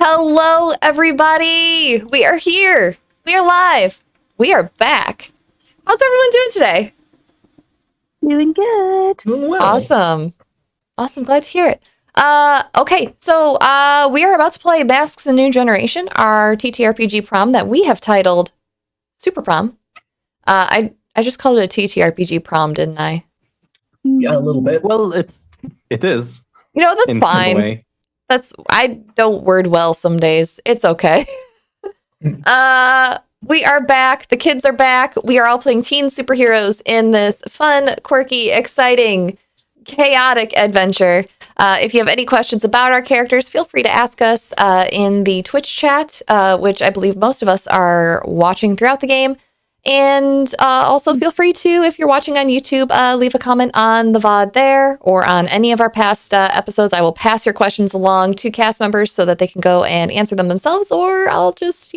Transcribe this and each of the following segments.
Hello, everybody. We are here. We are live. We are back. How's everyone doing today? Doing good. Doing well. Awesome. Glad to hear it. Okay, so we are about to play Masks: A New Generation, our TTRPG prom that we have titled Super Prom. I just called it a TTRPG prom, didn't I? Yeah, a little bit. Well, it is. You know, that's in fine. a way. I don't word well some days. It's okay. We are back. The kids are back. We are all playing teen superheroes in this fun, quirky, exciting, chaotic adventure. If you have any questions about our characters, feel free to ask us in the Twitch chat, which I believe most of us are watching throughout the game. And also feel free to, if you're watching on YouTube, leave a comment on the VOD there or on any of our past episodes. I will pass your questions along to cast members so that they can go and answer them themselves, or I'll just,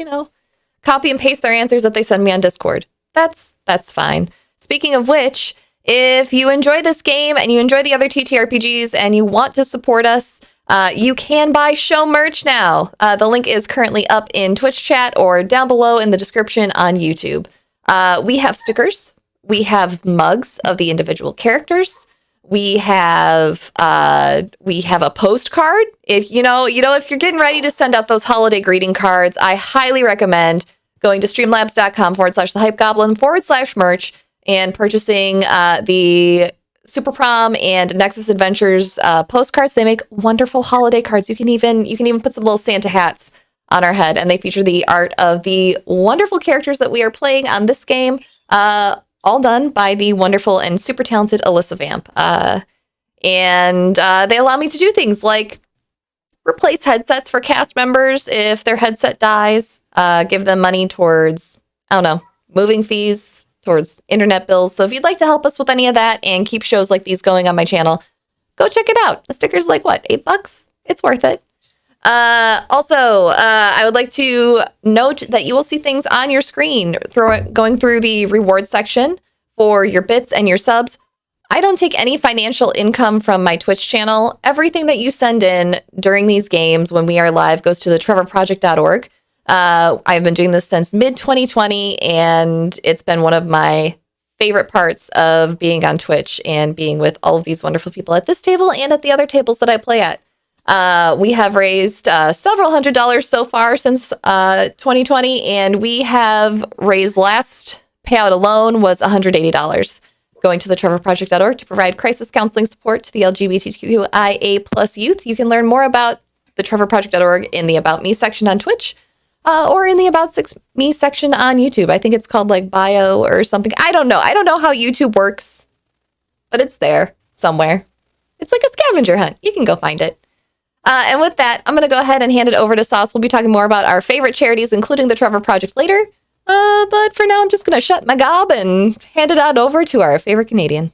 copy and paste their answers that they send me on Discord. That's fine. Speaking of which, if you enjoy this game and you enjoy the other TTRPGs and you want to support us, you can buy show merch now. The link is currently up in Twitch chat or down below in the description on YouTube. We have stickers. We have mugs of the individual characters. We have a postcard. If if you're getting ready to send out those holiday greeting cards, I highly recommend going to streamlabs.com/thehypegoblin/merch and purchasing the Super Prom and Nexus Adventures postcards. They make wonderful holiday cards. You can even put some little Santa hats on our head, and they feature the art of the wonderful characters that we are playing on this game, all done by the wonderful and super talented Alyssa Vamp. And they allow me to do things like replace headsets for cast members if their headset dies, give them money towards, moving fees, towards internet bills. So if you'd like to help us with any of that and keep shows like these going on my channel, go check it out. The sticker's like, what, $8? It's worth it. Also, I would like to note that you will see things on your screen going through the reward section for your bits and your subs. I don't take any financial income from my Twitch channel. Everything that you send in during these games when we are live goes to the trevorproject.org. I've been doing this since mid-2020, and it's been one of my favorite parts of being on Twitch and being with all of these wonderful people at this table and at the other tables that I play at. We have raised several $100s so far since 2020, and we have raised, last payout alone was $180, going to the trevorproject.org to provide crisis counseling support to the LGBTQIA+ youth. You can learn more about the trevorproject.org in the About Me section on Twitch, or in the About Me section on YouTube. I think it's called like bio or something. I don't know how YouTube works, but it's there somewhere. It's like a scavenger hunt. You can go find it. And with that, I'm going to go ahead and hand it over to Sauce. We'll be talking more about our favorite charities, including the Trevor Project later. But for now, I'm just going to shut my gob and hand it on over to our favorite Canadian.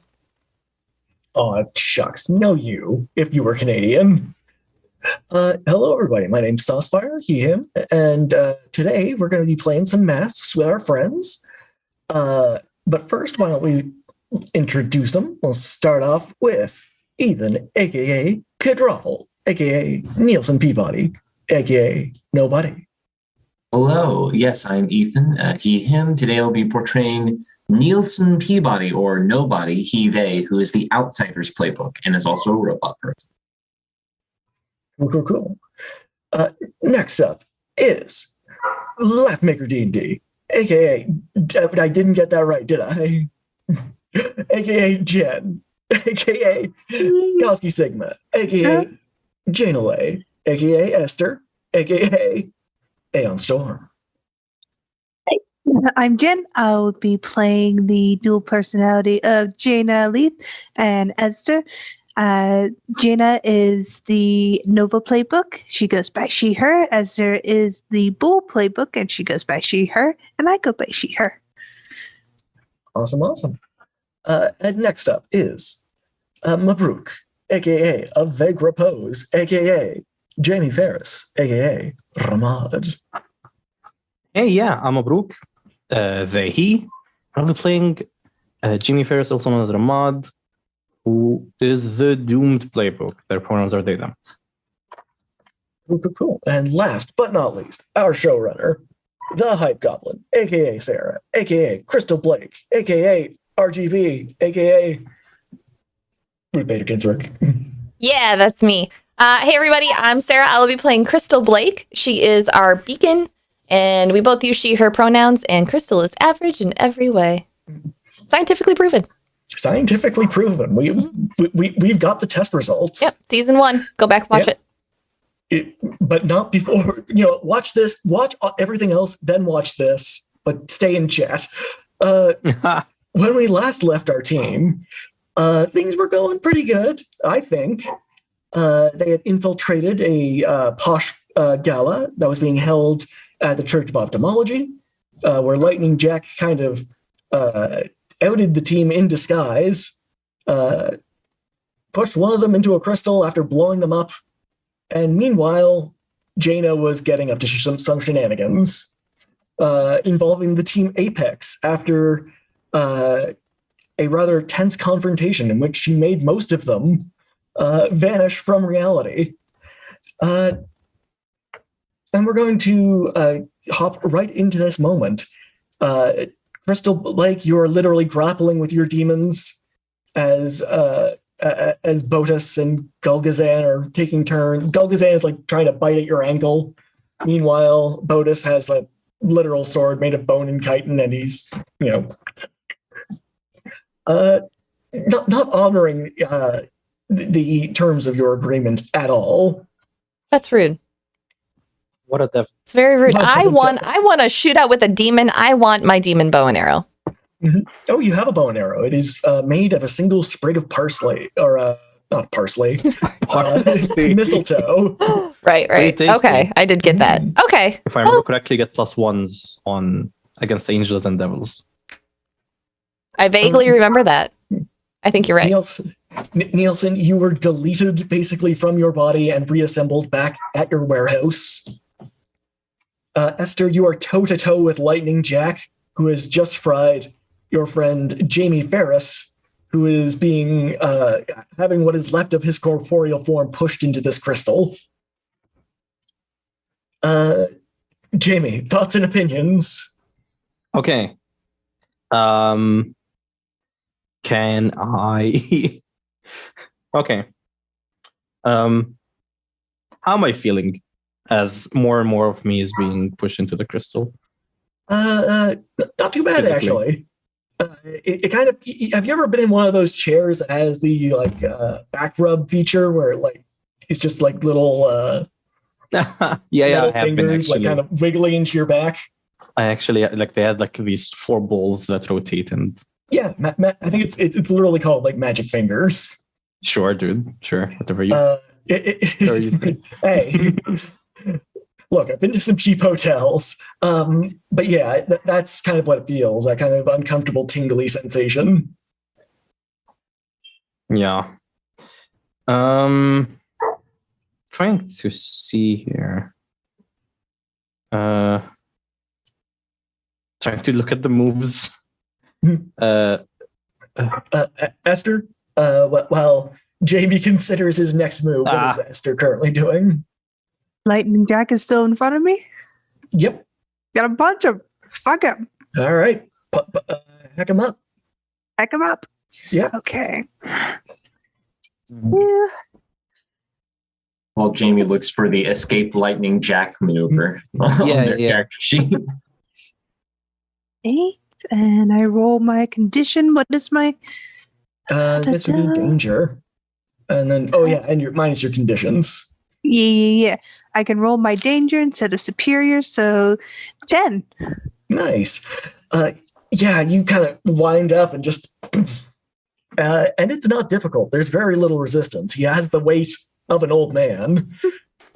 Oh, shucks. No, if you were Canadian. Hello, everybody. My name's Saucefire, he, him. And today we're going to be playing some Masks with our friends. But first, why don't we introduce them? We'll start off with Ethan, a.k.a. Kidruffle, a.k.a. Nielsen Peabody, a.k.a. Nobody. Hello, yes, I'm Ethan, he, him. Today I'll be portraying Nielsen Peabody, or Nobody, he, they, who is the Outsider's Playbook and is also a robot person. Cool. Next up is Laughmaker D&D, a.k.a. I didn't get that right, did I? a.k.a. Jen, a.k.a. Koski Sigma, a.k.a. Jane Lay, a.k.a. Esther, a.k.a. Aeon Storm. Hey, I'm Jen. I'll be playing the dual personality of Jaina Leith and Esther. Jaina is the Nova playbook. She goes by she, her. Esther is the Bull playbook, and she goes by she, her. And I go by she, her. Awesome. And next up is Mabruk, a.k.a. A Vague Repose, a.k.a. Jamie Ferris, a.k.a. Ramad. Hey, yeah, I'm Mabruk, they, he. I'll be playing Jamie Ferris, also known as Ramad, who is the Doomed Playbook. Their pronouns are they, them. Cool. And last but not least, our showrunner, the Hype Goblin, aka Sarah, aka Crystal Blake, aka RGB, aka Ruth Bader Ginsburg. Yeah, that's me. Hey, everybody, I'm Sarah. I will be playing Crystal Blake. She is our beacon, and we both use she, her pronouns, and Crystal is average in every way. Scientifically proven. Scientifically proven. We've got the test results. Yep, season 1. Go back and watch it. But not before, watch this, watch everything else, then watch this, but stay in chat. When we last left our team, things were going pretty good, I think. They had infiltrated a posh gala that was being held at the Church of Ophthalmology, where Lightning Jack kind of outed the team in disguise, pushed one of them into a crystal after blowing them up, and meanwhile, Jaina was getting up to some shenanigans involving the Team Apex after a rather tense confrontation in which she made most of them vanish from reality. And we're going to hop right into this moment. Crystal Blake, you are literally grappling with your demons as Botus and Gulgazan are taking turns. Gulgazan is like trying to bite at your ankle. Meanwhile, Botus has a literal sword made of bone and chitin, and he's, not honoring the terms of your agreement at all. That's rude. What a def. It's very rude. I want to shoot out with a demon. I want my demon bow and arrow. Mm-hmm. Oh, you have a bow and arrow. It is made of a single sprig of parsley, or not parsley, mistletoe. Right. Okay, I did get that. Okay. If I remember correctly, get +1s on against angels and devils. I vaguely remember that. I think you're right. Nielsen, you were deleted basically from your body and reassembled back at your warehouse. Esther, you are toe-to-toe with Lightning Jack, who has just fried your friend Jamie Ferris, who is being having what is left of his corporeal form pushed into this crystal. Jamie, thoughts and opinions? Okay. Can I? Okay. How am I feeling as more and more of me is being pushed into the crystal? Not too bad, physically. Actually. It kind of. Have you ever been in one of those chairs that has the back rub feature where it's just little yeah, fingers kind of wiggling into your back? I actually they had these 4 balls that rotate, and yeah, I think it's literally called magic fingers. Sure, dude. Sure, whatever you. Hey, look, I've been to some cheap hotels, but yeah, that's kind of what it feels. That kind of uncomfortable, tingly sensation. Yeah. Trying to see here. Trying to look at the moves. Esther. Well, Jamie considers his next move. What is Esther currently doing? Lightning Jack is still in front of me? Yep. Gotta punch him. Fuck him. All right. Heck him up. Heck him up. Yeah. Okay. Yeah. While Jamie looks for the escape Lightning Jack maneuver on their character sheet. 8, and I roll my condition. What is my... This would be danger. And then, and minus your conditions. Yeah. I can roll my danger instead of superior, so 10. Nice. You kind of wind up and just... and it's not difficult. There's very little resistance. He has the weight of an old man.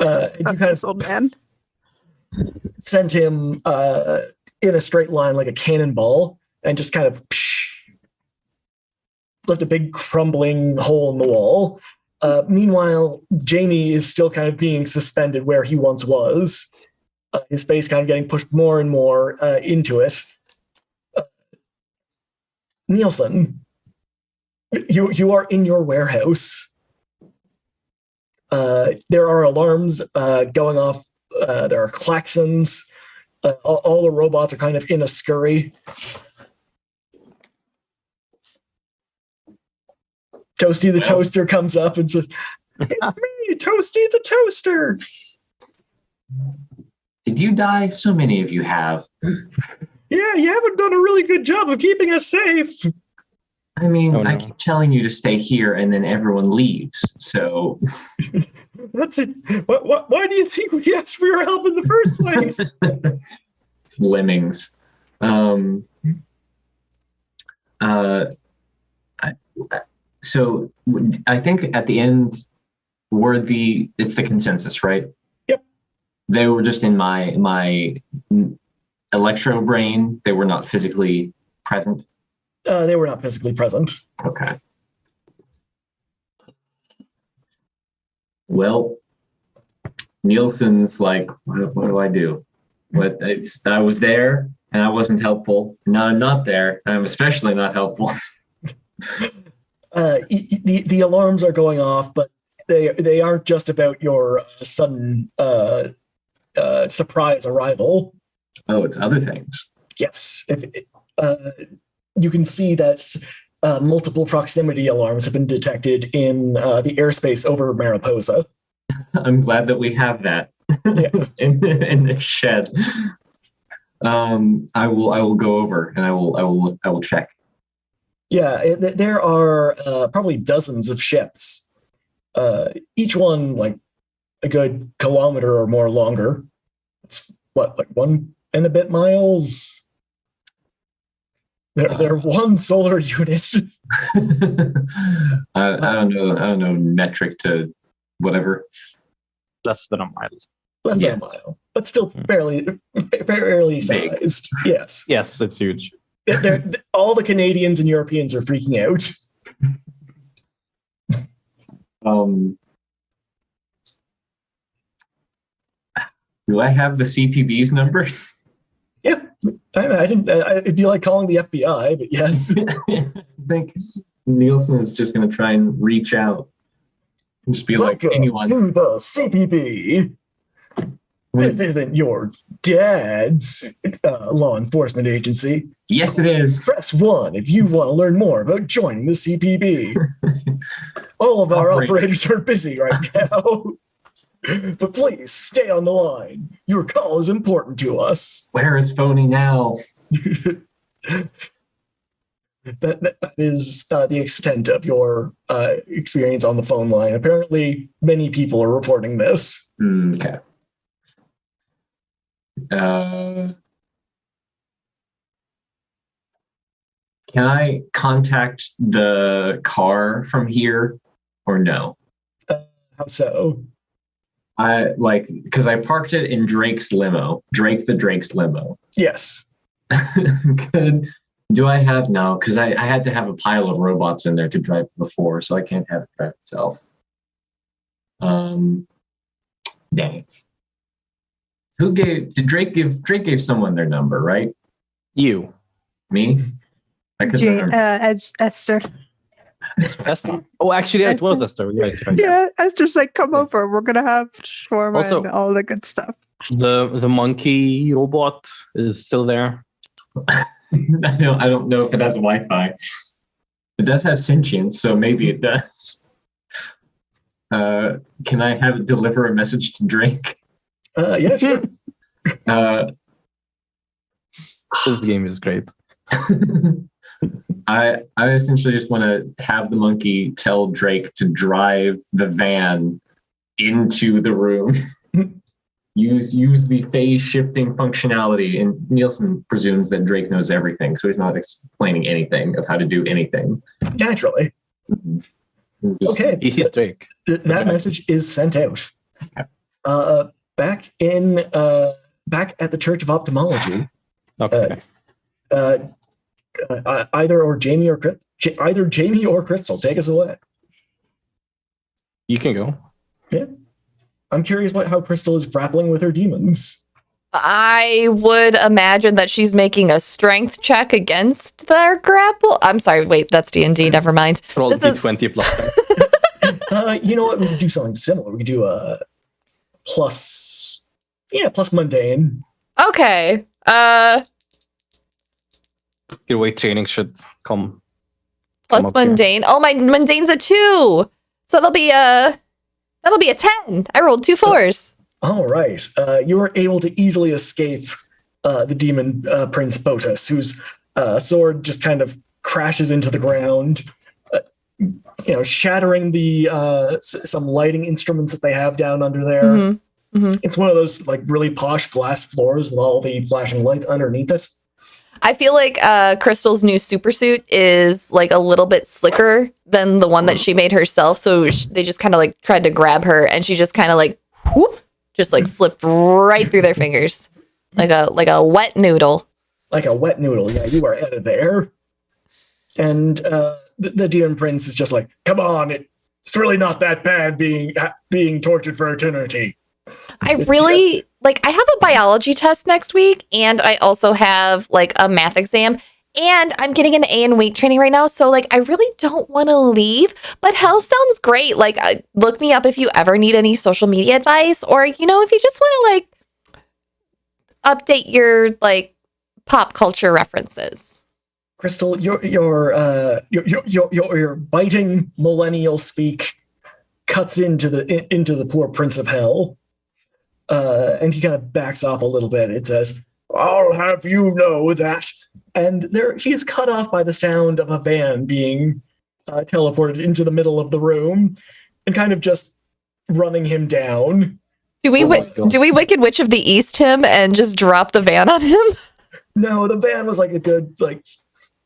You kind of old man. Sent him in a straight line like a cannonball and just kind of left a big crumbling hole in the wall. Meanwhile, Jamie is still kind of being suspended where he once was. His face kind of getting pushed more and more into it. Nielsen, you are in your warehouse. There are alarms going off. There are klaxons. All the robots are kind of in a scurry. Toasty the Toaster comes up and says, "It's me, Toasty the Toaster." Did you die? So many of you have. Yeah, you haven't done a really good job of keeping us safe. I mean, Oh, no. I keep telling you to stay here, and then everyone leaves. So That's it. Why do you think we asked for your help in the first place? it's lemmings. So I think at the end, it's the consensus, right? Yep. They were just in my electro brain. They were not physically present. They were not physically present. Okay. Well, Nielsen's like, what do I do? I was there and I wasn't helpful. Now I'm not there. I'm especially not helpful. The alarms are going off, but they aren't just about your sudden surprise arrival. Oh, it's other things. Yes. You can see that multiple proximity alarms have been detected in the airspace over Mariposa. I'm glad that we have that Yeah. in the shed. I will go over and I will check. Yeah, there are probably dozens of ships, each one like a good kilometer or more longer. It's what, like 1 and a bit miles? They're one solar unit. I don't know metric to whatever. Less than a mile. Less than a Yes. mile, but still fairly sized. Yes. Yes, it's huge. All the Canadians and Europeans are freaking out. Do I have the CPB's number? Yeah, I didn't. It'd be like calling the FBI, but yes. I think Nielsen is just going to try and reach out and just be like, Welcome anyone. to the CPB. This isn't your dad's law enforcement agency. Yes, it is. Press 1 if you want to learn more about joining the CPB. All of our Operator. operators are busy right now. But please stay on the line. Your call is important to us. Where is Phony now? That is the extent of your experience on the phone line. Apparently, many people are reporting this. Okay. Can I contact the car from here or no? How so? Because I parked it in Drake's limo. Drake's limo. Yes. Good. Do I have no? Because I had to have a pile of robots in there to drive before, so I can't have it drive itself. Dang. Did Drake gave someone their number, right? You. Me? I couldn't remember. Esther. Esther? Oh, actually, yeah, it was Esther. Right. Yeah, Esther's like, come over. We're gonna have shawarma Also- and all the good stuff. The monkey robot is still there. I don't know if it has Wi-Fi. It does have sentience, so maybe it does. Can I have it deliver a message to Drake? Yeah, sure. This game is great. I essentially just want to have the monkey tell Drake to drive the van into the room. use the phase shifting functionality, and Nielsen presumes that Drake knows everything, so he's not explaining anything of how to do anything. Naturally. Just- Okay. He's Drake. That message is sent out. Back at the Church of Ophthalmology. Okay. Either Jamie or Crystal, take us away. You can go. Yeah. I'm curious how Crystal is grappling with her demons. I would imagine that she's making a strength check against their grapple. I'm sorry, wait, that's D&D, never mind. Roll This is- D20 plus. You know what? We could do something similar. We could do a plus mundane. Okay. Your weight training should come. Plus up here. mundane. Oh, my mundane's a 2. So that'll be a 10. I rolled 2 4s. All right. You were able to easily escape the demon Prince Botus, whose sword just kind of crashes into the ground, shattering the some lighting instruments that they have down under there. Mm-hmm. Mm-hmm. It's one of those like really posh glass floors with all the flashing lights underneath it. I feel like Crystal's new super suit is like a little bit slicker than the one that she made herself. So they just kind of like tried to grab her, and she just kind of like whoop, just like slipped right through their fingers, like a wet noodle. Like a wet noodle. Yeah, you are out of there. And the demon prince is just like, come on, it's really not that bad being tortured for eternity. I really I have a biology test next week, and I also have like a math exam, and I'm getting an A in weight training right now. So like, I really don't want to leave, but hell sounds great. Like, look me up if you ever need any social media advice, or if you just want to like update your like pop culture references. Crystal, your biting millennial speak cuts into the poor Prince of Hell. And he kind of backs off a little bit. It says, I'll have you know that. And he's cut off by the sound of a van being teleported into the middle of the room and kind of just running him down. Do we Wicked Witch of the East him and just drop the van on him? No, the van was like a good,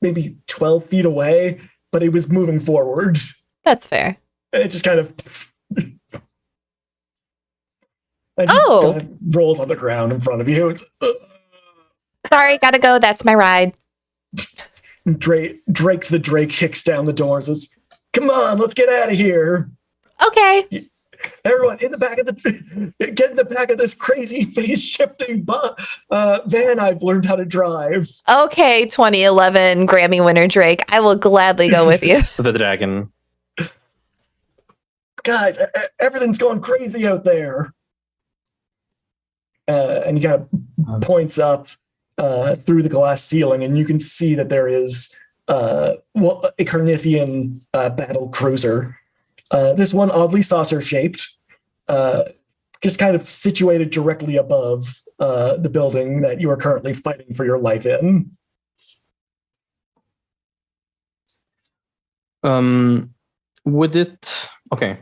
maybe 12 feet away, but it was moving forward. That's fair. And it just kind of... And Oh. kind of rolls on the ground in front of you. It's, Sorry, gotta go. That's my ride. Drake the Drake kicks down the door and says, come on, let's get out of here. Okay. Everyone get in the back of this crazy face shifting van I've learned how to drive. Okay, 2011 Grammy winner Drake. I will gladly go with you. The dragon. Guys, everything's going crazy out there. And he kind of points up through the glass ceiling, and you can see that there is a Carnithian battle cruiser. This one oddly saucer-shaped, just kind of situated directly above the building that you are currently fighting for your life in. Would it... Okay.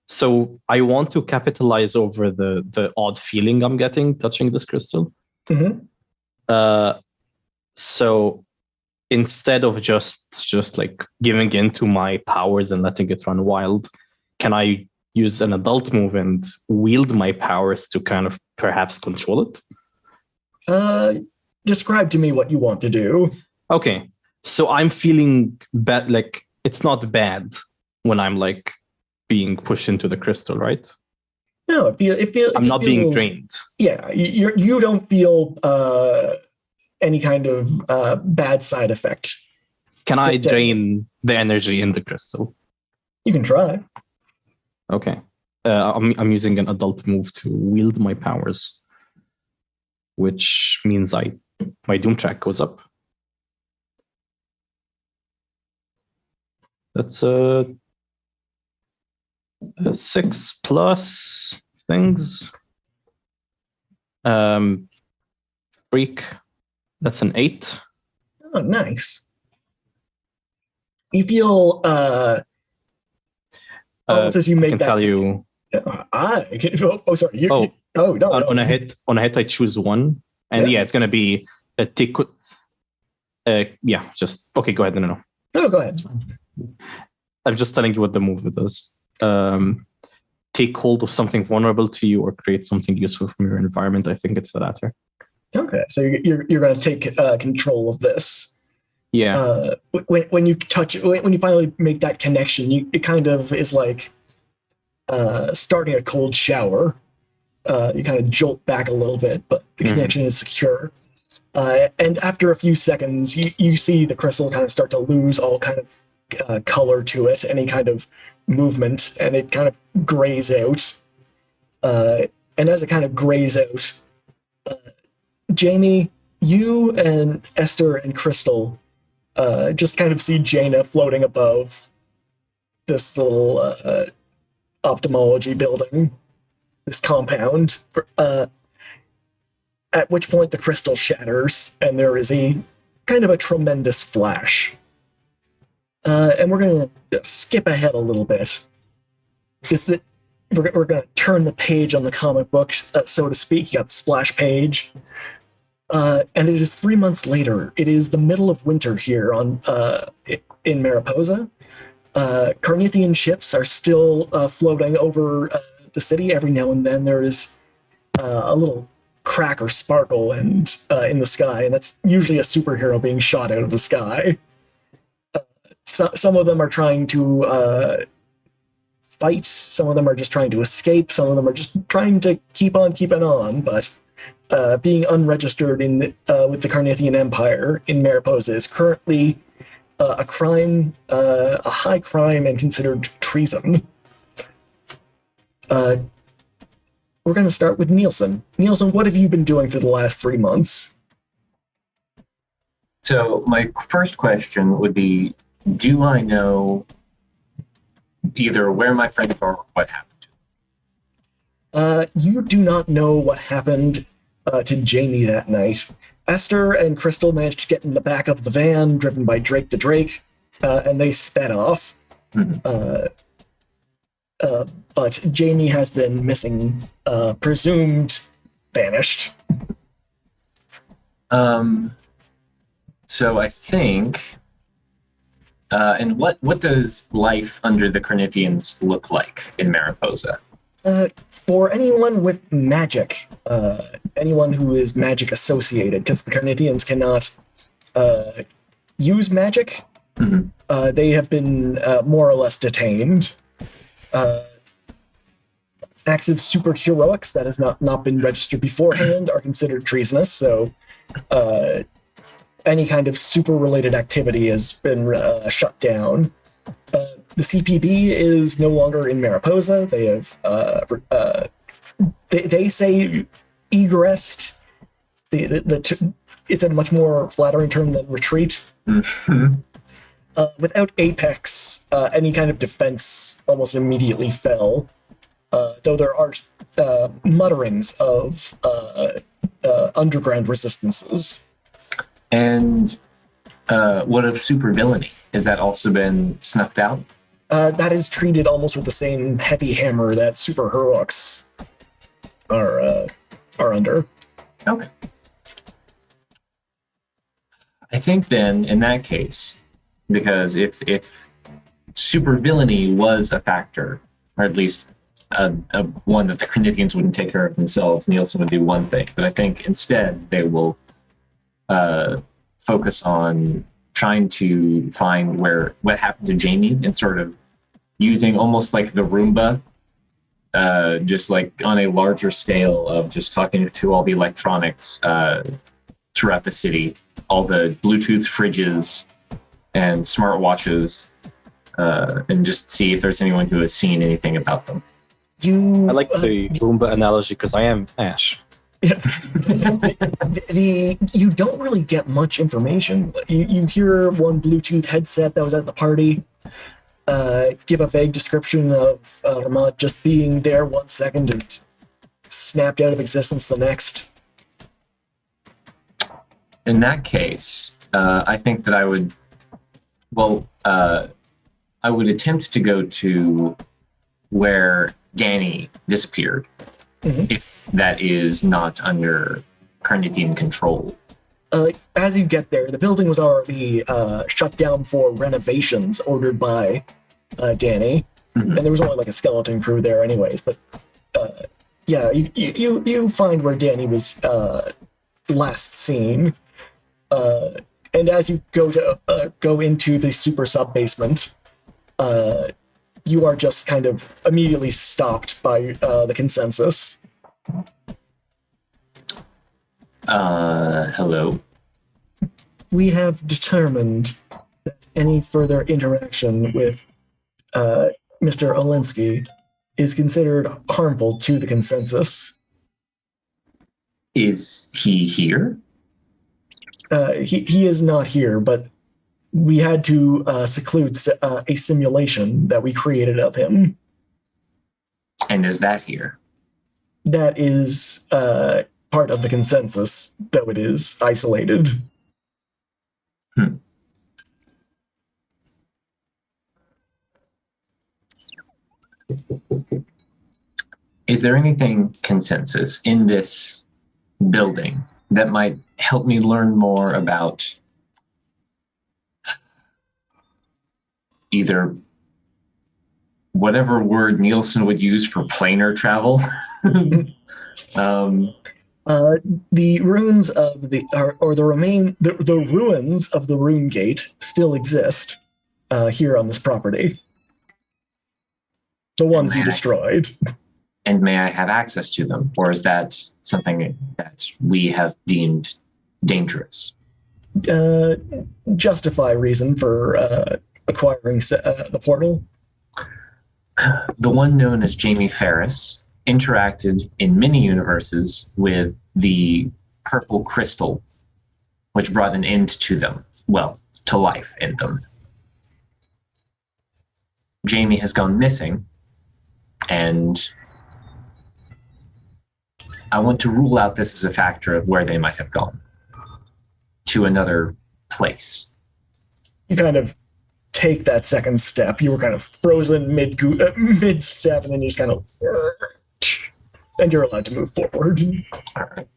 So I want to capitalize over the odd feeling I'm getting touching this crystal. Mm-hmm. So instead of just like giving in to my powers and letting it run wild, can I use an adult move and wield my powers to kind of perhaps control it? Describe to me what you want to do. Okay. So I'm feeling bad. Like, it's not bad when I'm like being pushed into the crystal, right? No, I'm not being drained. Yeah, you don't feel any kind of bad side effect. Can I drain the energy in the crystal? You can try. Okay. I'm using an adult move to wield my powers, which means my doom track goes up. That's a 6 plus things. Freak. That's an 8. Oh, nice. You feel as you make I can that. tell you. Sorry. No. On a hit, I choose one, and Yeah. it's gonna be a tick. Just okay. Go ahead. No. No, go ahead. I'm just telling you what the move does. Take hold of something vulnerable to you or create something useful from your environment. I think it's the latter. Okay, so you're going to take control of this. Yeah. When you when you finally make that connection, it kind of is like starting a cold shower. You kind of jolt back a little bit, but the connection is secure. And after a few seconds, you see the crystal kind of start to lose all kind of color to it, any kind of movement, and it kind of grays out. And as it kind of grays out, Jamie, you and Esther and Crystal just kind of see Jaina floating above this little ophthalmology building, this compound. At which point the crystal shatters, and there is a kind of a tremendous flash. And we're going to skip ahead a little bit. We're going to turn the page on the comic book, so to speak. You got the splash page. And it is 3 months later. It is the middle of winter here in Mariposa. Carnithian ships are still floating over the city. Every now and then there is a little crack or sparkle in the sky, and that's usually a superhero being shot out of the sky. Some of them are trying to fight, some of them are just trying to escape, some of them are just trying to keep on keeping on, but being unregistered with the Carnithian Empire in Mariposa is currently a crime, a high crime, and considered treason. We're going to start with Nielsen. Nielsen, what have you been doing for the last 3 months? So my first question would be, do I know either where my friends are or what happened? You do not know what happened to Jamie that night. Esther and Crystal managed to get in the back of the van driven by Drake the Drake, and they sped off. Mm-hmm. But Jamie has been missing, presumed vanished. So I think, and what does life under the Carnithians look like in Mariposa? For anyone with magic, anyone who is magic associated, because the Carnithians cannot use magic, Mm-hmm. they have been more or less detained. Acts of superheroics that has not been registered beforehand are considered treasonous, so any kind of super-related activity has been shut down. The CPB is no longer in Mariposa. They have they say egressed. It's a much more flattering term than retreat. Mm-hmm. Without Apex, any kind of defense almost immediately fell. Though there are mutterings of underground resistances. And what of supervillainy? Has that also been snuffed out? That is treated almost with the same heavy hammer that superheroics are under. Okay. I think then, in that case, because if supervillainy was a factor, or at least a one that the Carnithians wouldn't take care of themselves, Nielsen would do one thing. But I think instead they will focus on trying to find what happened to Jamie and sort of using almost like the Roomba, just like on a larger scale of just talking to all the electronics throughout the city, all the Bluetooth fridges and smartwatches, and just see if there's anyone who has seen anything about them. I like the Roomba analogy because I am Ash. You don't really get much information. You hear one Bluetooth headset that was at the party give a vague description of Vermont just being there 1 second and snapped out of existence the next. In that case, I think that I would attempt to go to where Danny disappeared, if that is not under Carnithian control. As you get there, the building was already shut down for renovations ordered by Danny, and there was only like a skeleton crew there anyways, but yeah, you find where Danny was last seen, and as you go into the super sub-basement, you are just kind of immediately stopped by the consensus. Hello. We have determined that any further interaction with Mr. Olinsky, is considered harmful to the consensus. Is he here? He is not here, but we had to seclude a simulation that we created of him. And is that here? That is part of the consensus, though it is isolated. Is there anything consensus in this building that might help me learn more about either whatever word Nielsen would use for planar travel? The ruins of the ruins of the Rune Gate still exist here on this property. The ones you destroyed. And may I have access to them? Or is that something that we have deemed dangerous? Justify reason for acquiring the portal. The one known as Jamie Ferris interacted in many universes with the purple crystal, which brought an end to them. Well, to life in them. Jamie has gone missing, and I want to rule out this as a factor of where they might have gone to another place. You kind of take that second step. You were kind of frozen mid-step, and then you just kind of... And you're allowed to move forward. All right.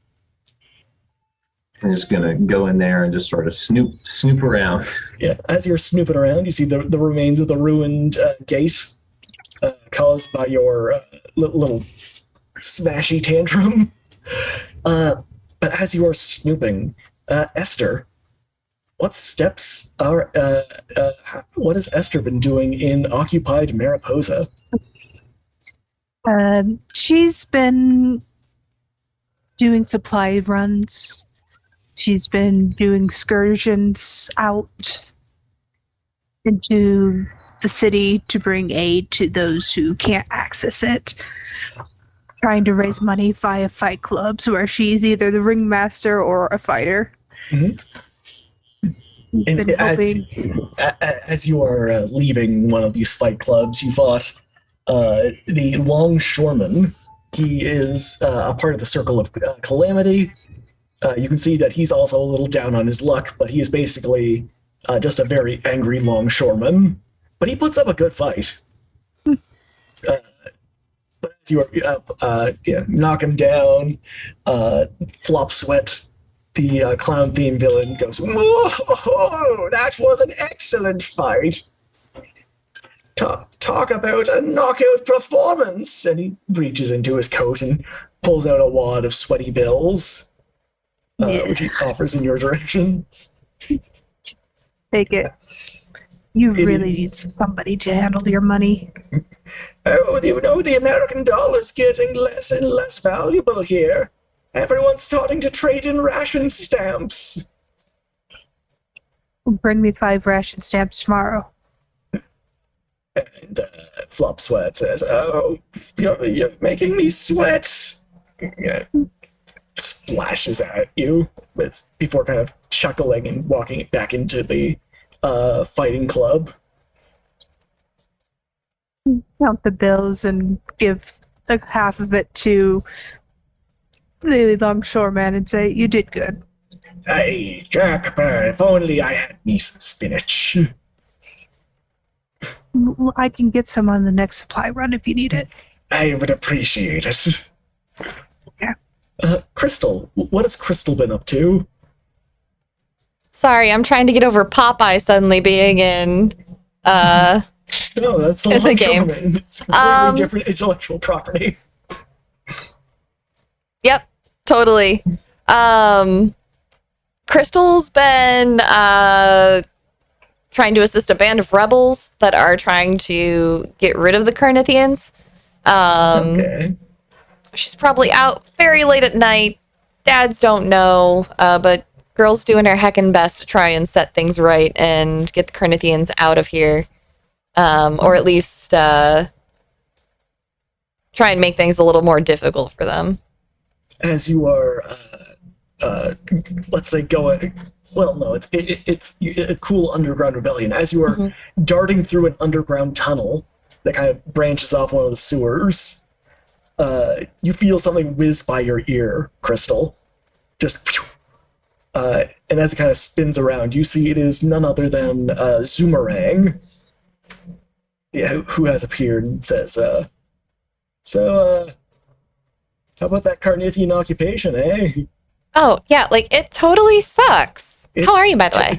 I'm just going to go in there and just sort of snoop around. Yeah, as you're snooping around, you see the remains of the ruined gate caused by your little smashy tantrum. But as you are snooping, Esther, what has Esther been doing in occupied Mariposa? She's been doing supply runs. She's been doing excursions out into the city to bring aid to those who can't access it. Trying to raise money via fight clubs where she's either the ringmaster or a fighter. Mm-hmm. And as you are leaving one of these fight clubs, you fought the longshoreman. He is a part of the Circle of Calamity. You can see that he's also a little down on his luck, but he is basically just a very angry longshoreman. But he puts up a good fight. But as you knock him down, Flop Sweat, the clown-themed villain, goes, "Whoa, that was an excellent fight. Talk about a knockout performance." And he reaches into his coat and pulls out a wad of sweaty bills, which he offers in your direction. Take it. You really need somebody to handle your money. Oh, you know, the American dollar's getting less and less valuable here. Everyone's starting to trade in ration stamps. Bring me 5 ration stamps tomorrow. And Flop Sweat says, "Oh, you're making me sweat." Yeah. Splashes at you before kind of chuckling and walking back into the fighting club. Count the bills and give half of it to the longshoreman and say, "You did good." Hey, Jack, if only I had me some spinach. I can get some on the next supply run if you need it. I would appreciate it. Yeah. Crystal, what has Crystal been up to? Sorry, I'm trying to get over Popeye suddenly being in No, that's the, the game. It's completely different intellectual property. Yep, totally. Crystal's been trying to assist a band of rebels that are trying to get rid of the Carnithians. Okay. She's probably out very late at night. Dads don't know, but girl's doing her heckin' best to try and set things right and get the Carnithians out of here. or at least try and make things a little more difficult for them. As you are, let's say, going. Well, no, it's a cool underground rebellion. As you are darting through an underground tunnel that kind of branches off one of the sewers, you feel something whiz by your ear, Crystal. Just, and as it kind of spins around, you see it is none other than Zoomerang, who has appeared and says, "So, how about that Carnithian occupation, eh?" Oh, yeah, like, it totally sucks. How are you, by the way?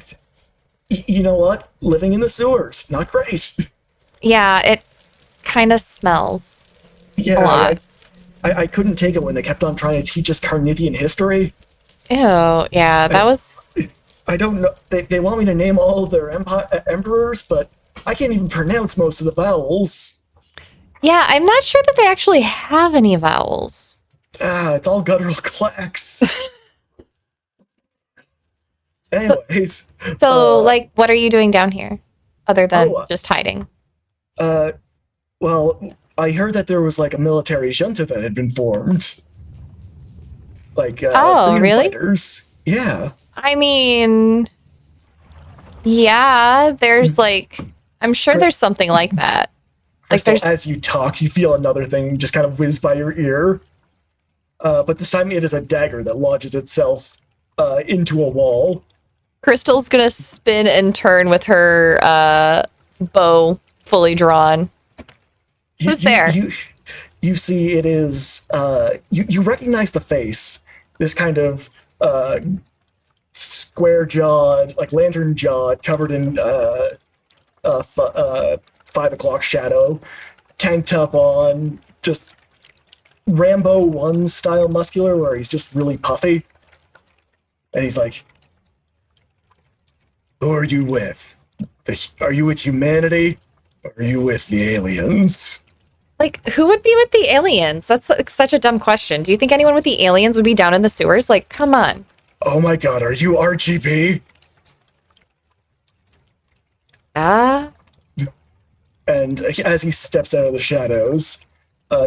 You know what? Living in the sewers, not great. Yeah, it kind of smells a Yeah, lot. I couldn't take it when they kept on trying to teach us Carnithian history. Ew, yeah, that was... I don't know. They want me to name all their emperors, but I can't even pronounce most of the vowels. Yeah, I'm not sure that they actually have any vowels. It's all guttural clacks. Anyways. So, like, what are you doing down here? Other than just hiding? Well, I heard that there was, like, a military junta that had been formed. Like, freedom really? fighters. Yeah. I mean... Yeah, there's, like... I'm sure there's something like that. Like, Crystal, as you talk, you feel another thing just kind of whiz by your ear. But this time it is a dagger that lodges itself into a wall. Crystal's gonna spin and turn with her bow fully drawn. Who's there? You see it is... you recognize the face. This kind of square-jawed, like lantern-jawed, covered in 5 o'clock shadow, tank top on, just Rambo 1 style muscular, where he's just really puffy. And he's like, "Who are you with? Are you with humanity? Or are you with the aliens?" Like, who would be with the aliens? That's like, such a dumb question. Do you think anyone with the aliens would be down in the sewers? Like, come on. Oh my god, are you RGB? And as he steps out of the shadows,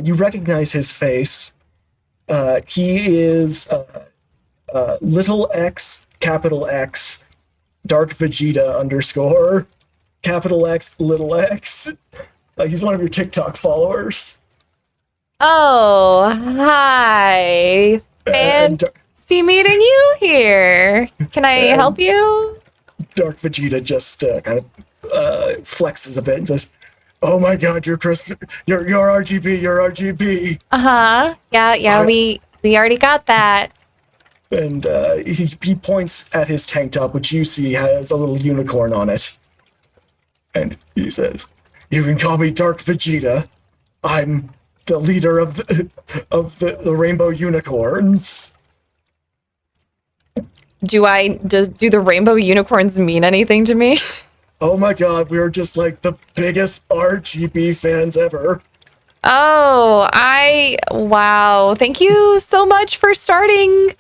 you recognize his face. He is little x, capital X, Dark Vegeta _ capital X, little x. He's one of your TikTok followers. Oh, hi. Fancy meeting you here. Can I help you? Dark Vegeta just kind of flexes a bit and says, "Oh my god, you're RGB, you're RGB." Uh-huh. Yeah, we already got that. And he points at his tank top, which you see has a little unicorn on it. And he says, "You can call me Dark Vegeta. I'm the leader of the Rainbow Unicorns." Do the rainbow unicorns mean anything to me? Oh my god, we're just like the biggest RGB fans ever. Oh, wow. Thank you so much for starting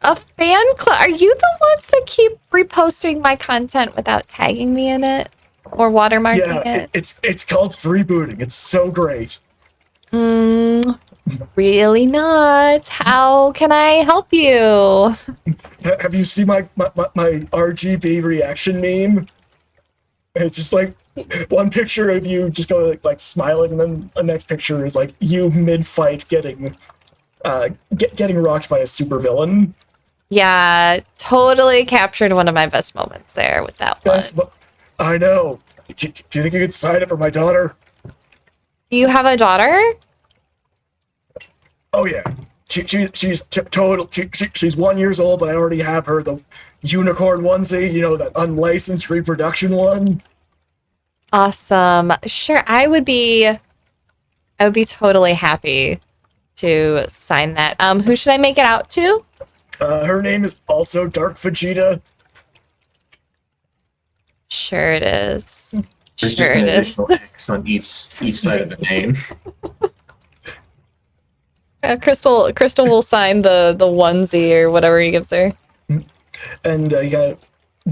a fan club. Are you the ones that keep reposting my content without tagging me in it or watermarking it? It's called freebooting. It's so great. Really not. How can I help you? Have you seen my RGB reaction meme? It's just like one picture of you just going like smiling, and then the next picture is like you mid-fight getting rocked by a supervillain. Yeah, totally captured one of my best moments there with that one. I know. Do you think you could sign it for my daughter? You have a daughter? Oh yeah. She's total. She's 1 year old, but I already have her the unicorn onesie. You know, that unlicensed reproduction one. Awesome. Sure, I would be totally happy to sign that. Who should I make it out to? Her name is also Dark Vegeta. Sure it is. There's Sure just an it is. additional X on each side of the name. Crystal will sign the onesie or whatever he gives her. And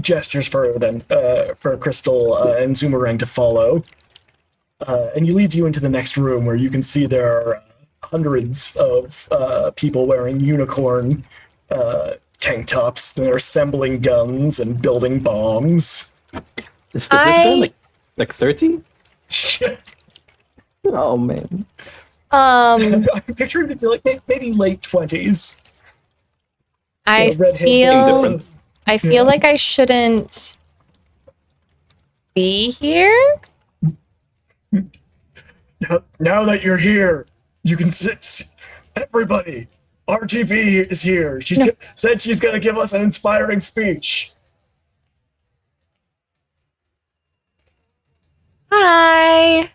gestures for Crystal and Zoomerang to follow. And he leads you into the next room where you can see there are hundreds of people wearing unicorn tank tops. They're assembling guns and building bombs. Is this guy like 30? Shit. Oh man. I'm picturing it like maybe late 20s. I red hair, feel Yeah. like I shouldn't be here. Now that you're here, you can sit. Everybody, RGB is here. Said she's going to give us an inspiring speech. Hi.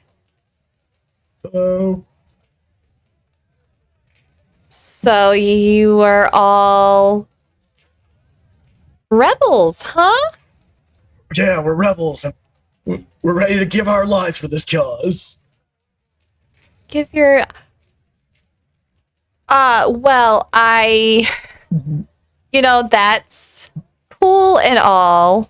Hello. So you are all rebels, huh? Yeah, we're rebels, and we're ready to give our lives for this cause. Give your well, that's cool and all.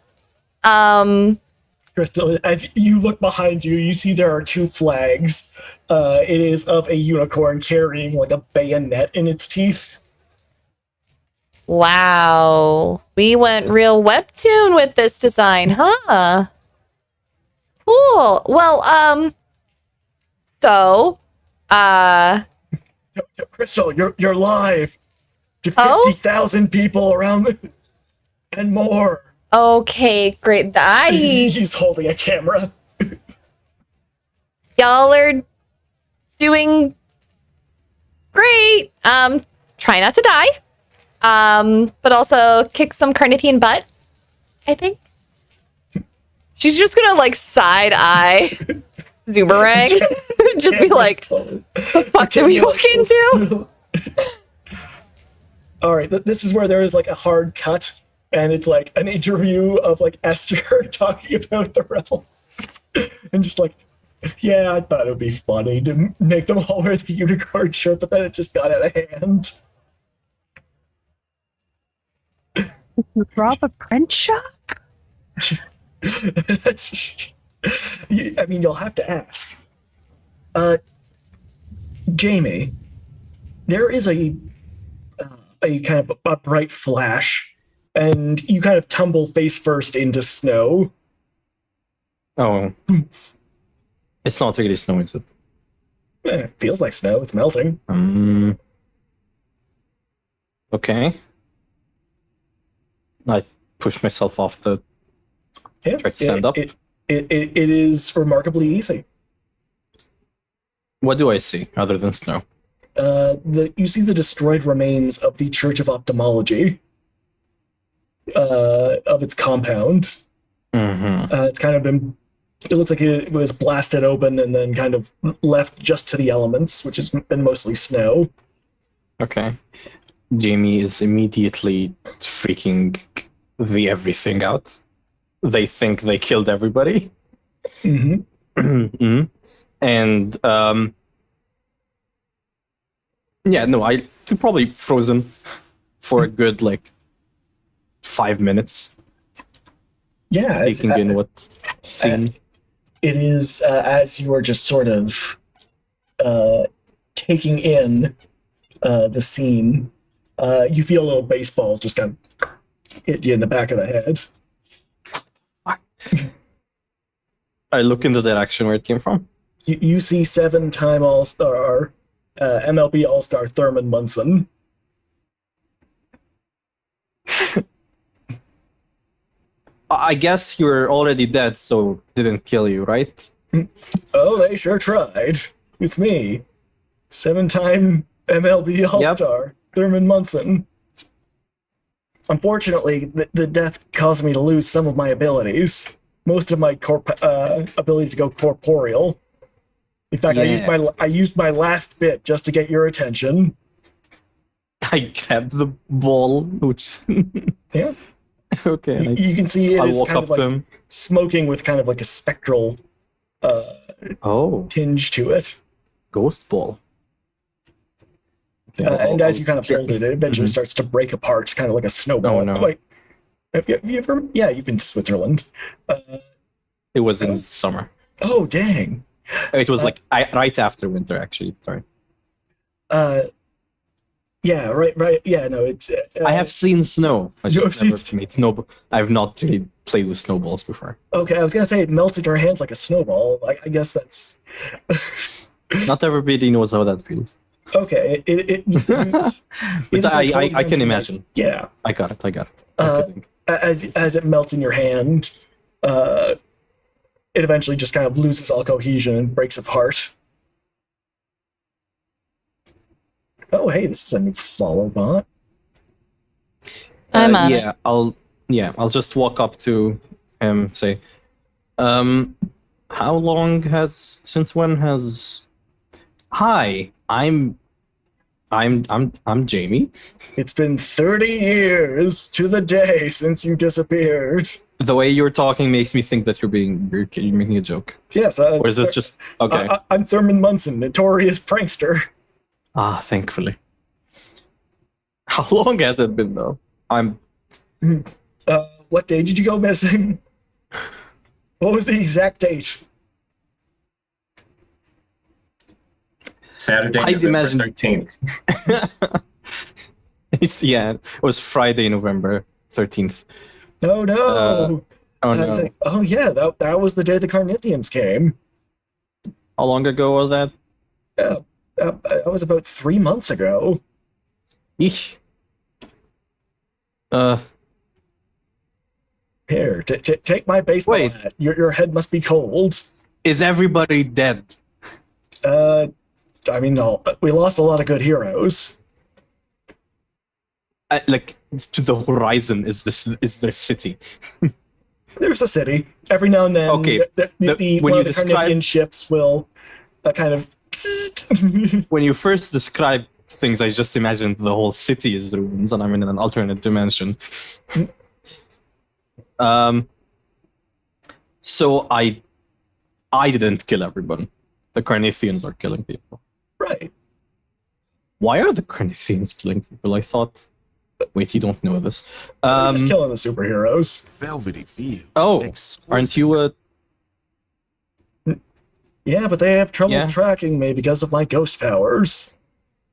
Crystal, as you look behind you, you see there are two flags. It is of a unicorn carrying like a bayonet in its teeth. Wow. We went real webtoon with this design, huh? Cool. Well, Crystal, you're live to Oh? 50,000 people around and more. okay, great. He's holding a camera. Y'all are doing great. Try not to die. But also kick some Carnithian butt, I think. She's just gonna like side eye Zoomerang. Just be like, the fuck did we walk into? All right, this is where there is like a hard cut, and it's like an interview of like Esther talking about the rebels, and just like, yeah, I thought it would be funny to make them all wear the unicorn shirt, but then it just got out of hand. Rob a print shop? I mean, you'll have to ask. Jamie, there is a kind of a bright flash, and you kind of tumble face first into snow. Oh. It's not really snow, is it? It feels like snow. It's melting. Okay. I push myself off the... Yeah, Try to stand up. It is remarkably easy. What do I see other than snow? You see the destroyed remains of the Church of Ophthalmology, of its compound. Mm-hmm. It's kind of been... It looks like it was blasted open and then kind of left just to the elements, which has been mostly snow. Okay. Jamie is immediately freaking the everything out. They think they killed everybody. Mm-hmm. And I probably frozen for a good 5 minutes. Yeah, Taking in what's seen. It is as you are just sort of taking in the scene. You feel a little baseball just kind of hit you in the back of the head. I look in the direction where it came from. You see 7-time All-Star, MLB All-Star Thurman Munson. I guess you're already dead, so didn't kill you, right? Oh, they sure tried. It's me. 7-time MLB All-Star, Thurman Munson. Unfortunately, the death caused me to lose some of my abilities. Most of my ability to go corporeal. In fact, I used my last bit just to get your attention. I grabbed the ball, which... Yeah. Okay. You can see it I is walk kind up of like to him. smoking with kind of like a spectral tinge to it. Ghost ball. And as you kind of hold it, it eventually starts to break apart, kind of like a snowball. Oh, no. Have you ever? Yeah, you've been to Switzerland. It was in summer. Oh, dang. It was right after winter, actually. Sorry. Yeah, right. Yeah, no, it's. I have seen snow. I You have just never seen- made snow. I've not really played with snowballs before. Okay, I was gonna say it melts in your hand like a snowball. I guess that's. Not everybody knows how that feels. Okay, it But is like I holding can onto imagine. Yeah, I got it. Uh, as it melts in your hand, it eventually just kind of loses all cohesion and breaks apart. Oh, hey, this is a new follow bot. I'm on it. I'll just walk up to him, say, how long since when has? Hi, I'm Jamie. It's been 30 years to the day since you disappeared. The way you're talking makes me think that you're making a joke. Yes, Or is this just okay? I'm Thurman Munson, notorious prankster. Thankfully. How long has it been though? What day did you go missing? What was the exact date? Saturday, I'd November imagine- 13th. It was Friday, November 13th. Oh no! Oh I was no. like, oh yeah, that was the day the Carnithians came. How long ago was that? That was about 3 months ago. Eesh. Here, take my baseball Wait. hat. Your head must be cold. Is everybody dead? I mean, no, we lost a lot of good heroes. To the horizon is their city. There's a city. Every now and then, Okay, when one you of the describe- Carnithian ships will kind of. When you first described things, I just imagined the whole city is ruins, and I'm in an alternate dimension. So I didn't kill everyone. The Carnithians are killing people. Right. Why are the Carnithians killing people? I thought. Wait, you don't know this. We're just killing the superheroes. Velvety feel. Oh, Exquisite. aren't you a? Yeah, but they have trouble Yeah. tracking me because of my ghost powers.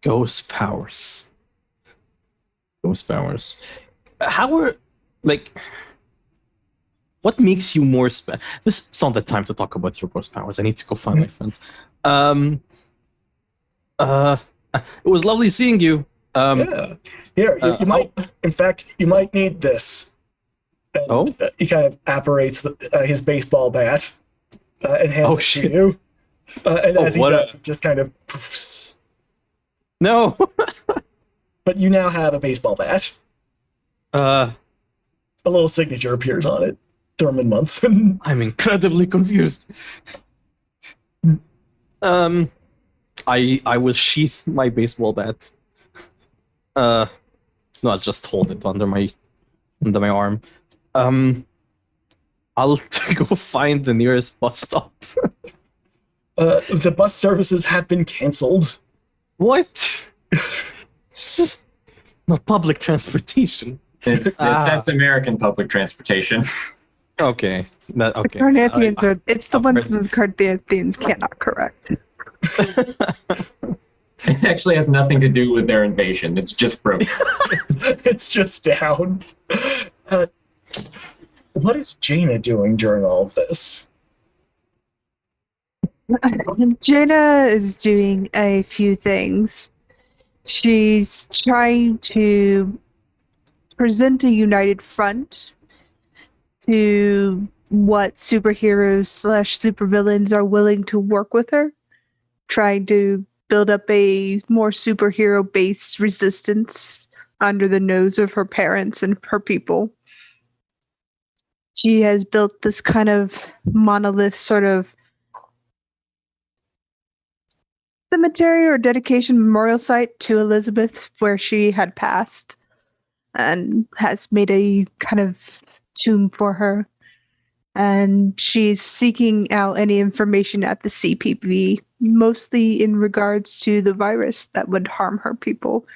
Ghost powers. How are what makes you more This is not the time to talk about your ghost powers. I need to go find my friends. It was lovely seeing you. Yeah. Here, you might. In fact, you might need this. And, he kind of apparates his baseball bat and hands it shit. to you. And as he what does, it just kind of poofs. No. But you now have a baseball bat. A little signature appears on it. Thurman Munson. I'm incredibly confused. I will sheath my baseball bat. No, I'll just hold it under my arm. I'll go find the nearest bus stop. The bus services have been canceled. What? It's just not public transportation. That's American public transportation. Okay. Okay. Carnathians it's the one that the Carnathians cannot correct. It actually has nothing to do with their invasion. It's just broken. It's just down. What is Jaina doing during all of this? Jaina is doing a few things. She's trying to present a united front to what superheroes / supervillains are willing to work with her, trying to build up a more superhero-based resistance under the nose of her parents and her people. She has built this kind of monolith sort of cemetery or dedication memorial site to Elizabeth where she had passed, and has made a kind of tomb for her. And she's seeking out any information at the CPB, mostly in regards to the virus that would harm her people,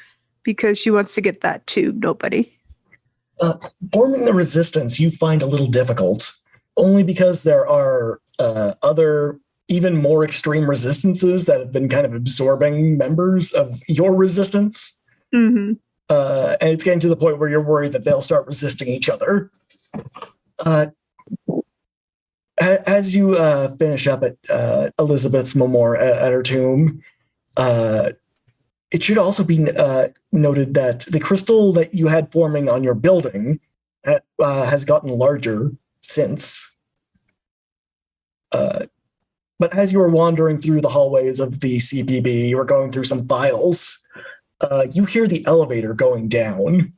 because she wants to get that to nobody. Forming the resistance you find a little difficult, only because there are other, even more extreme resistances that have been kind of absorbing members of your resistance. Mm-hmm. And it's getting to the point where you're worried that they'll start resisting each other. As you finish up at Elizabeth's memorial at her tomb, it should also be noted that the crystal that you had forming on your building has gotten larger since. But as you were wandering through the hallways of the CPB, you were going through some files, you hear the elevator going down,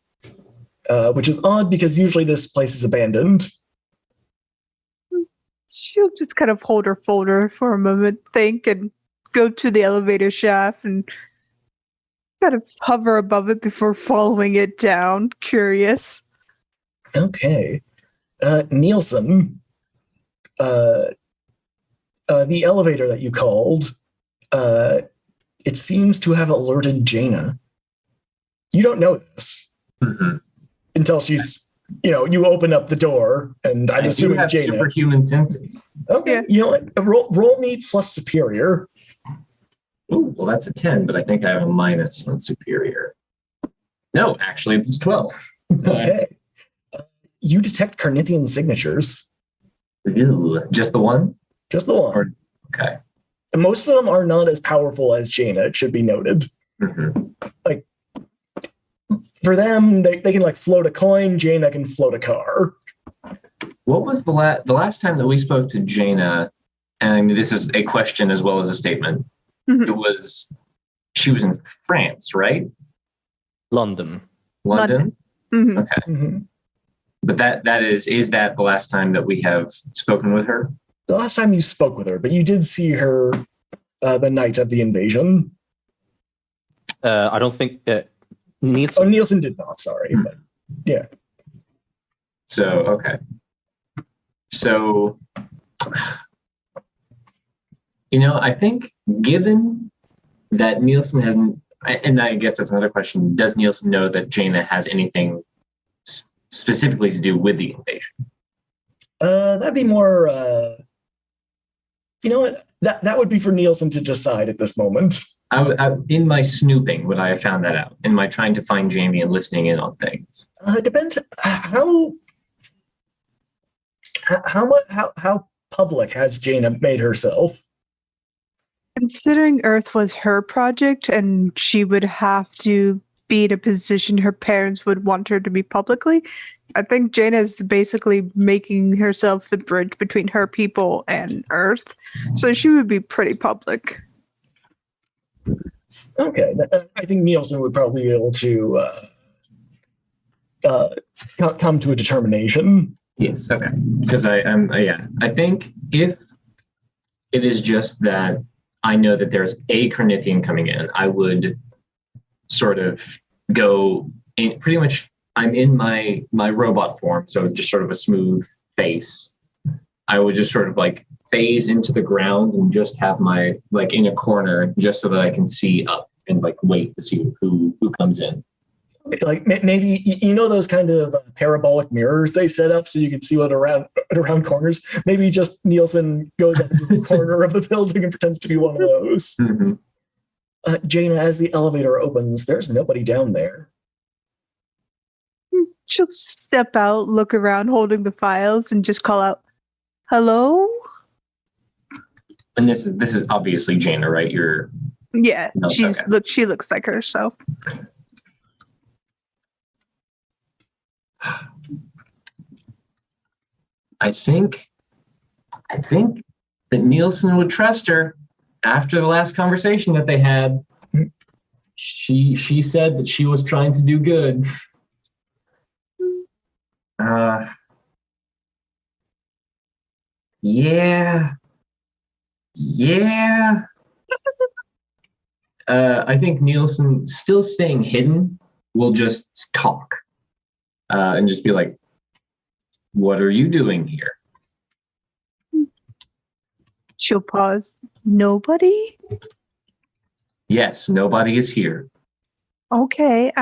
which is odd because usually this place is abandoned. She'll just kind of hold her folder for a moment, think, and go to the elevator shaft and kind of hover above it before following it down, curious. Okay. Nielsen, the elevator that you called, it seems to have alerted Jaina. You don't know this until she's, you open up the door, and I'm assuming have Jaina. superhuman senses. Okay, Yeah. you know what? Roll me plus superior. Ooh, well, that's a 10, but I think I have a minus on superior. No, actually, it's 12. Okay. You detect Carnithian signatures. Ew, just the one? Just the one. Okay. And most of them are not as powerful as Jaina, it should be noted. Like, for them, they can like float a coin, Jaina can float a car. What was the last time that we spoke to Jaina? And I mean, this is a question as well as a statement. She was in France, right? London. London? Mm-hmm. Okay. Mm-hmm. But is that the last time that we have spoken with her? The last time you spoke with her, but you did see her the night of the invasion. I don't think Nielsen. Oh, Nielsen did not, sorry. But yeah. So, okay. So, I think given that Nielsen hasn't, and I guess that's another question, does Nielsen know that Jaina has anything specifically to do with the invasion? That'd be more, you know what? That would be for Nielsen to decide at this moment. In my snooping, would I have found that out? In my trying to find Jamie and listening in on things? It depends how public has Jaina made herself. Considering Earth was her project and she would have to be in a position her parents would want her to be publicly, I think Jaina is basically making herself the bridge between her people and Earth. So she would be pretty public. Okay, I think Nielsen would probably be able to come to a determination. Yes, okay. Because I think if it is just that I know that there's a Carnithian coming in, I would sort of go in, pretty much I'm in my robot form, so just sort of a smooth face. I would just sort of like phase into the ground and just have my like in a corner just so that I can see up and like wait to see who comes in. Like maybe those kind of parabolic mirrors they set up so you can see what around corners. Maybe just Nielsen goes up to the corner of the building and pretends to be one of those. Mm-hmm. Jaina, as the elevator opens, there's nobody down there. She'll step out, look around, holding the files, and just call out, "Hello?" And this is obviously Jaina, right? Yeah, No, she looks like her, so. I think that Nielsen would trust her after the last conversation that they had. She said that she was trying to do good. Yeah. I think Nielsen, still staying hidden, will just talk and just be like, "What are you doing here?" She'll pause. Nobody? Yes, nobody is here. Okay.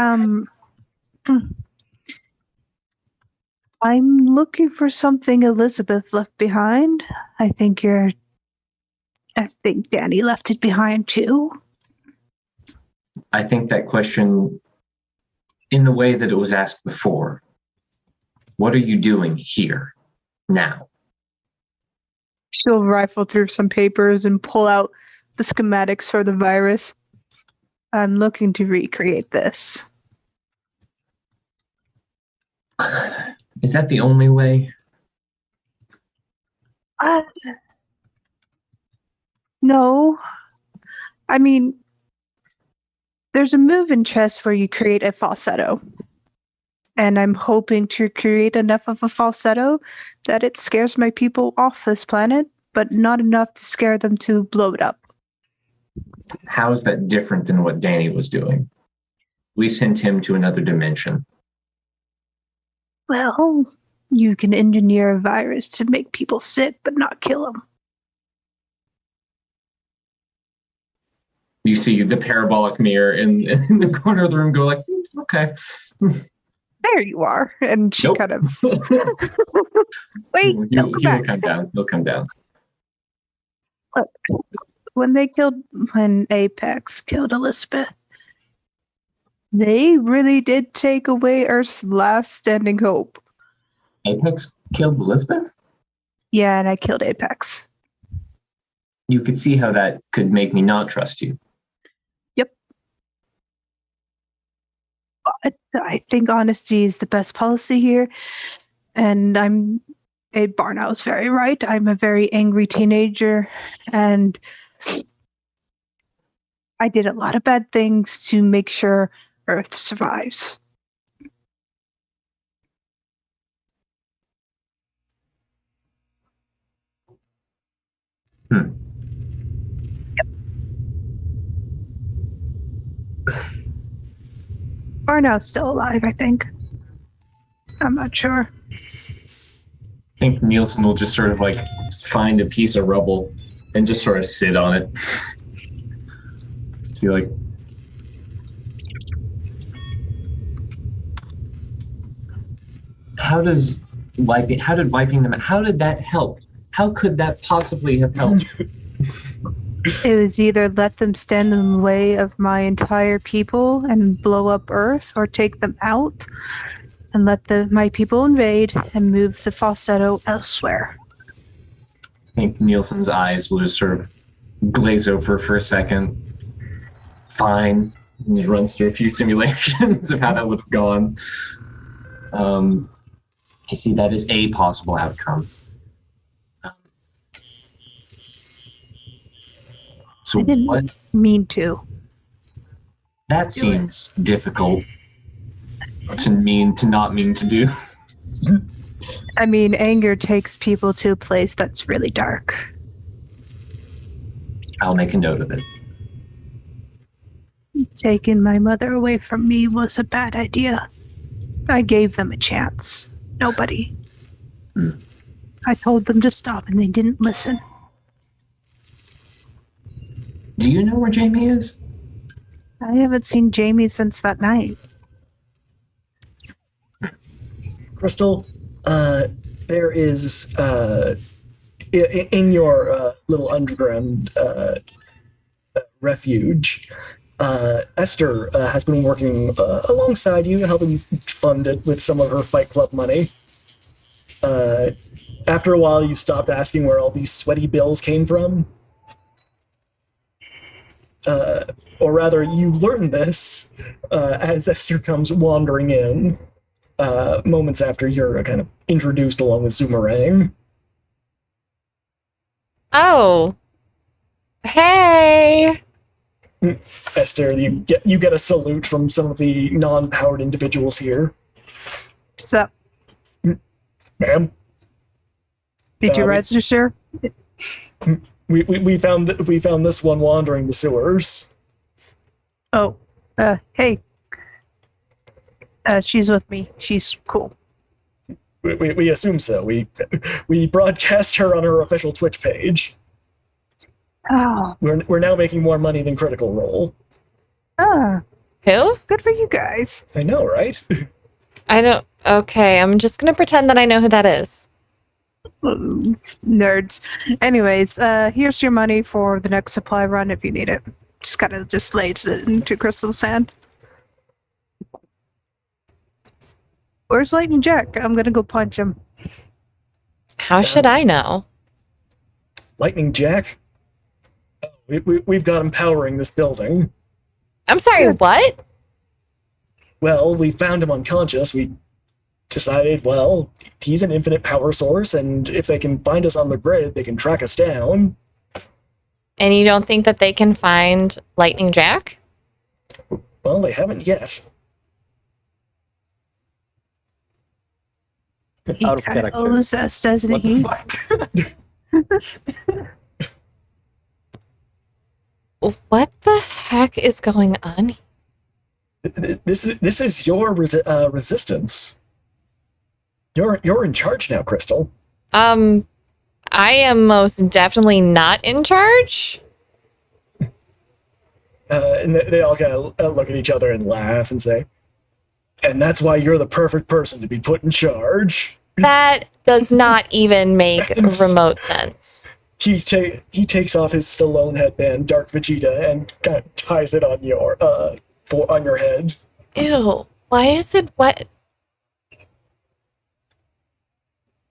I'm looking for something Elizabeth left behind. I think Danny left it behind too. I think that question, in the way that it was asked before, what are you doing here now? She'll rifle through some papers and pull out the schematics for the virus. I'm looking to recreate this. Is that the only way? No. I mean, there's a move in chess where you create a falsetto. And I'm hoping to create enough of a falsetto that it scares my people off this planet, but not enough to scare them to blow it up. How is that different than what Danny was doing? We sent him to another dimension. Well, you can engineer a virus to make people sick, but not kill them. You see the parabolic mirror in the corner of the room go like, okay. There you are. And she Nope. kind of... Wait, no, come back. He'll come down. He'll come down. Look, when Apex killed Elizabeth, they really did take away Earth's last standing hope. Apex killed Elizabeth? Yeah, and I killed Apex. You could see how that could make me not trust you. Yep. But I think honesty is the best policy here. And Barnow's very right. I'm a very angry teenager, and I did a lot of bad things to make sure Earth survives. Barnow's still alive, I think. I'm not sure. I think Nielsen will just sort of like find a piece of rubble and just sort of sit on it. See, like, how did wiping them out? How did that help? How could that possibly have helped? It was either let them stand in the way of my entire people and blow up Earth, or take them out and let my people invade and move the falsetto elsewhere. I think Nielsen's eyes will just sort of glaze over for a second. Fine. And he runs through a few simulations of how that would have gone. I see that is a possible outcome. So I didn't what? mean to. That seems difficult to not mean to do. I mean, anger takes people to a place that's really dark. I'll make a note of it. Taking my mother away from me was a bad idea. I gave them a chance. Nobody. I told them to stop and they didn't listen. Do you know where Jamie is? I haven't seen Jamie since that night. Crystal, there is in your little underground refuge, Esther has been working alongside you, helping you fund it with some of her Fight Club money. After a while, you stopped asking where all these sweaty bills came from. Or rather, you learn this as Esther comes wandering in, moments after you're kind of introduced along with Zoomerang. Oh. Hey. Esther, you get a salute from some of the non-powered individuals here. Sup? Ma'am? Did you register? We found this one wandering the sewers. Oh, hey. She's with me. She's cool. We assume so. We broadcast her on her official Twitch page. Oh. We're now making more money than Critical Role. Ah. Who? Good for you guys. I know, right? I don't. Okay, I'm just gonna pretend that I know who that is. Nerds. Anyways, here's your money for the next supply run if you need it. Just kind of just lays it into Crystal's hand. Where's Lightning Jack? I'm gonna go punch him. How should I know? Lightning Jack? We've got him powering this building. I'm sorry, what? Well, we found him unconscious. We decided, well, he's an infinite power source, and if they can find us on the grid, they can track us down. And you don't think that they can find Lightning Jack? Well, they haven't yet. He Out of kind of character. owes us, doesn't What he? the fuck? What the heck is going on? This is your resistance. You're in charge now, Crystal. I am most definitely not in charge. And they all kind of look at each other and laugh and say, "And that's why you're the perfect person to be put in charge." That does not even make remote sense. He takes off his Stallone headband, Dark Vegeta, and kind of ties it on your on your head. Ew. Why is it wet?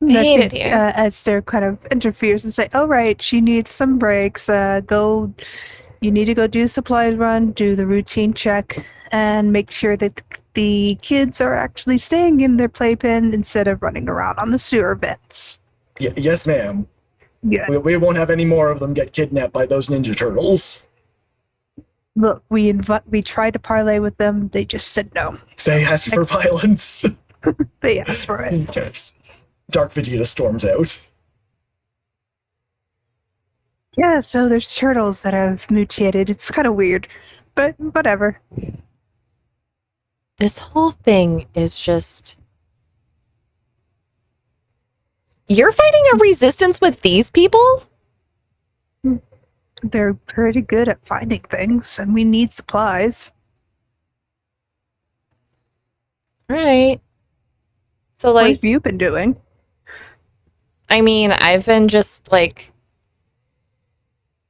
And I hate think, it here. Esther kind of interferes and say, "Oh right, she needs some breaks. You need to go do supplies run, do the routine check, and make sure that the kids are actually staying in their playpen instead of running around on the sewer vents." Yes, ma'am. Yeah. We won't have any more of them get kidnapped by those Ninja Turtles. Look, we tried to parlay with them. They just said no. They asked for violence. They asked for it. Dark Vegeta storms out. Yeah, so there's turtles that have mutated. It's kind of weird, but whatever. This whole thing is just... You're fighting a resistance with these people? They're pretty good at finding things, and we need supplies. Right. So, What like, have you been doing? I mean, I've been just, like,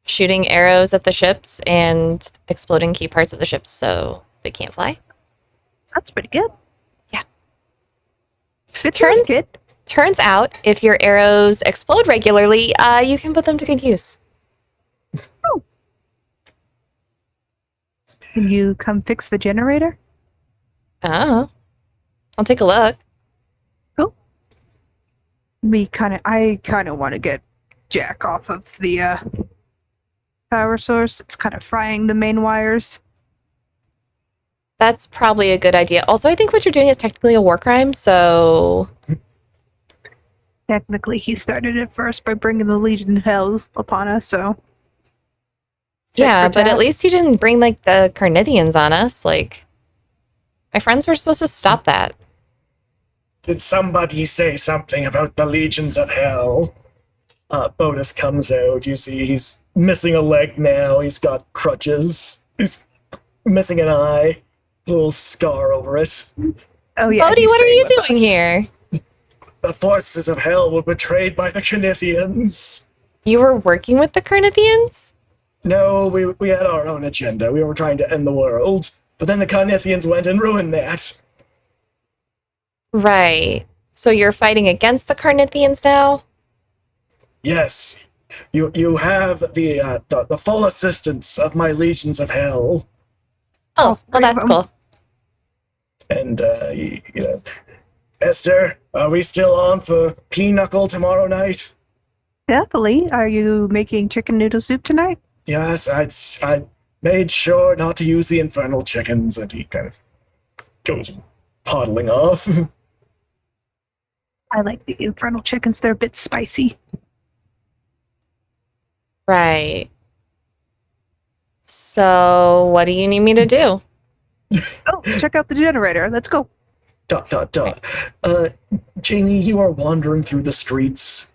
shooting arrows at the ships and exploding key parts of the ships so they can't fly. That's pretty good. Yeah. Good Turns- kid. Turns out, if your arrows explode regularly, you can put them to good use. Can you come fix the generator? Oh. I'll take a look. Cool. I kind of want to get Jack off of the power source. It's kind of frying the main wires. That's probably a good idea. Also, I think what you're doing is technically a war crime, so... Technically, he started it first by bringing the Legion of Hell upon us, so... Yeah, Tit for but at tat. least you didn't bring, like, the Carnithians on us. Like, my friends were supposed to stop that. Did somebody say something about the Legions of Hell? Bodus comes out. You see he's missing a leg now. He's got crutches. He's missing an eye. A little scar over it. Oh, yeah. Bodhi, he's what are staying you with doing us. here? The forces of hell were betrayed by the Canithians. You were working with the Carnithians? No, we had our own agenda. We were trying to end the world. But then the Carnithians went and ruined that. Right. So you're fighting against the Carnithians now? Yes. You have the full assistance of my legions of hell. Oh, well, great. that's cool. And, Esther, are we still on for Pinochle tomorrow night? Definitely. Are you making chicken noodle soup tonight? Yes, I made sure not to use the infernal chickens, and he kind of goes toddling off. I like the infernal chickens. They're a bit spicy. Right. So, what do you need me to do? Oh, check out the generator. Let's go. ... Jamie, you are wandering through the streets.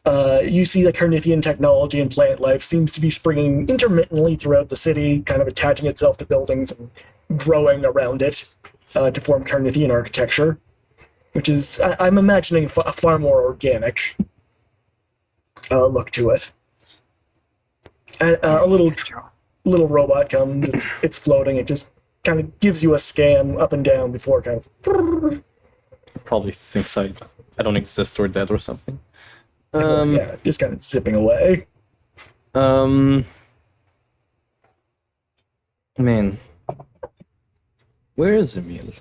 You see the Carnithian technology and plant life seems to be springing intermittently throughout the city, kind of attaching itself to buildings and growing around it to form Carnithian architecture. which is I'm imagining a far more organic look to it. A little robot comes. It's floating. It just kind of gives you a scan up and down before kind of. Probably thinks I don't exist or dead or something. Yeah, just kind of zipping away. Man, where is Emil?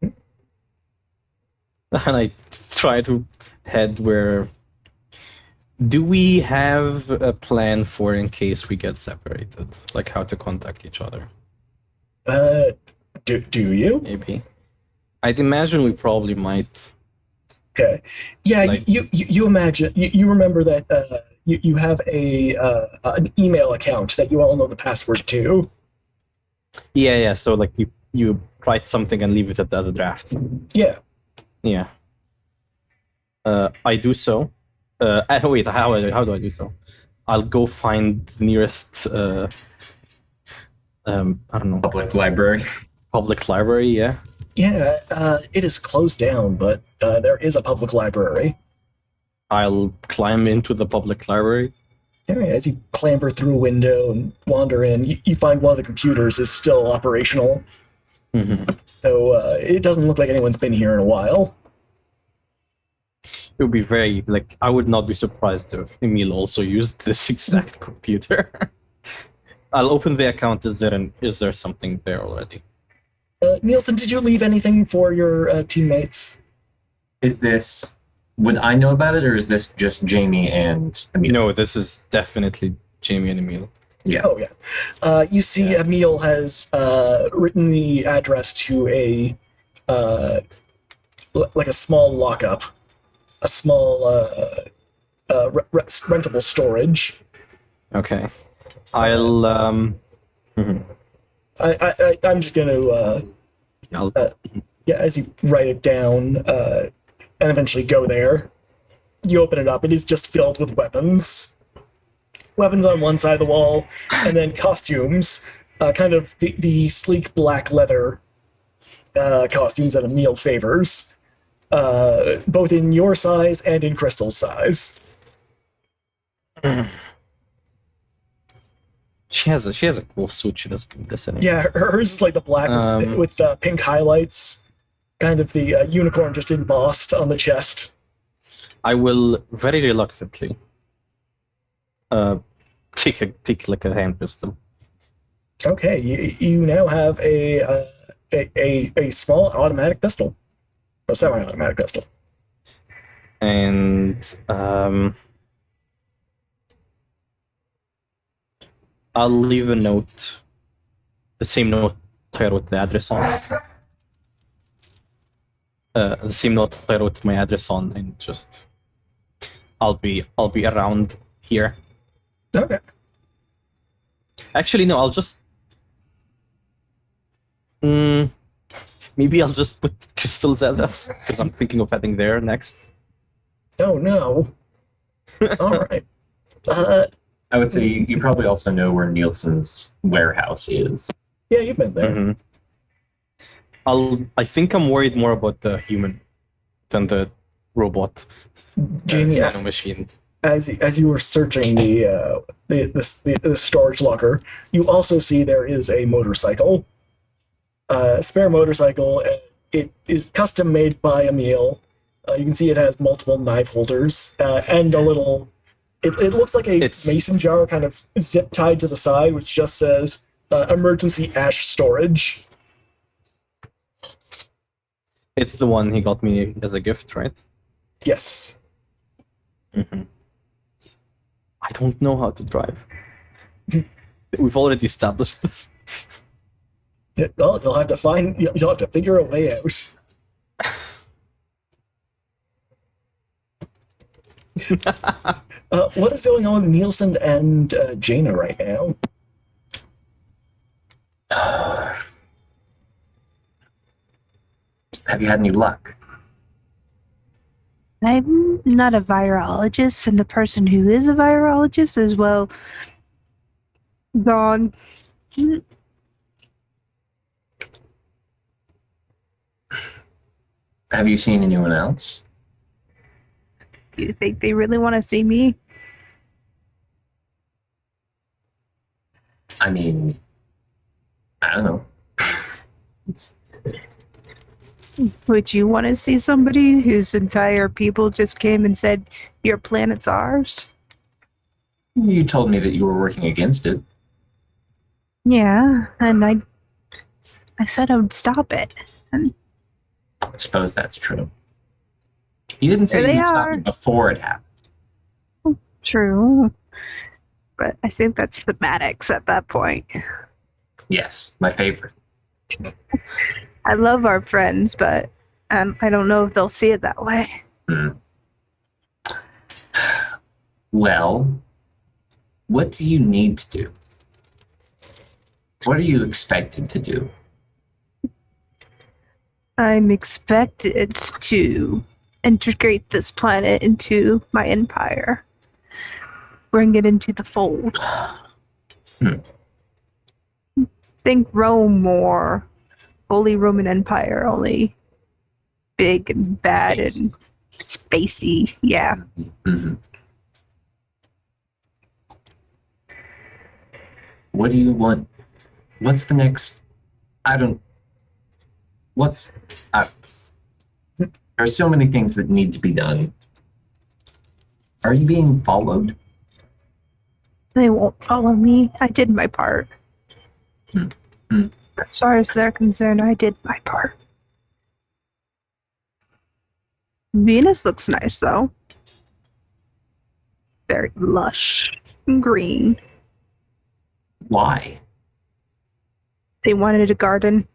And I try to head where. Do we have a plan for in case we get separated? Like how to contact each other? Do you? Maybe. I'd imagine we probably might. Okay. Yeah, Like- you imagine you remember that you have an email account that you all know the password to. Yeah. So like you write something and leave it as a draft. Yeah. Yeah. I do so. Wait, how do I do so? I'll go find the nearest. I don't know. Public library. Public library. Yeah. Yeah, it is closed down, but there is a public library. I'll climb into the public library. Anyway, as you clamber through a window and wander in, you find one of the computers is still operational. So it doesn't look like anyone's been here in a while. It would be very I would not be surprised if Emil also used this exact computer. I'll open the account. Is there something there already? Nielsen, did you leave anything for your teammates? Would I know about it, or is this just Jamie and Emil? No, this is definitely Jamie and Emil. Yeah. Oh, yeah. You see Emil has written the address to a small lockup, a small rentable storage. Okay. I'll I'm just going to as you write it down and eventually go there, you open it up. It is just filled with weapons. Weapons on one side of the wall, and then costumes, kind of the sleek black leather costumes that Emil favors, both in your size and in Crystal's size. She has a cool suit. She doesn't need this anymore. Yeah, hers is like the black with pink highlights, kind of the unicorn just embossed on the chest. I will very reluctantly take a hand pistol. Okay, you now have a small automatic pistol, a semi-automatic pistol. And I'll leave a note, the same note I wrote the address on. The same note I wrote my address on, and just I'll be around here. Okay. Actually, no, I'll just maybe I'll just put Crystal's address because I'm thinking of heading there next. Oh no. All right. I would say you probably also know where Nielsen's warehouse is. Yeah, you've been there. Mm-hmm. I think I'm worried more about the human than the robot. Jamie, Machine. as you were searching the storage locker, you also see there is a motorcycle, a spare motorcycle. It is custom made by Emil. You can see it has multiple knife holders and a little. It looks like a mason jar, kind of zip tied to the side, which just says "emergency ash storage." It's the one he got me as a gift, right? Yes. Mm-hmm. I don't know how to drive. We've already established this. Well, you'll have to figure a way out. What is going on with Nielsen and Jaina right now? Have you had any luck? I'm not a virologist, and the person who is a virologist is, well, gone. Have you seen anyone else? Do you think they really want to see me? I mean, I don't know. Would you want to see somebody whose entire people just came and said, your planet's ours? You told me that you were working against it. Yeah, and I said I would stop it. And I suppose that's true. You didn't say There they you'd stop are. it before it happened. true. But I think that's thematics at that point. Yes, my favorite. I love our friends, but I don't know if they'll see it that way. Well, what do you need to do? What are you expected to do? I'm expected to integrate this planet into my empire. Bring it into the fold. Think Rome or Holy Roman Empire, only big and bad and spacey. Yeah. Mm-hmm. What do you want? What's the next? There are so many things that need to be done. Are you being followed? They won't follow me. I did my part. Mm. As far as they're concerned, I did my part. Venus looks nice, though. Very lush and green. Why? They wanted a garden.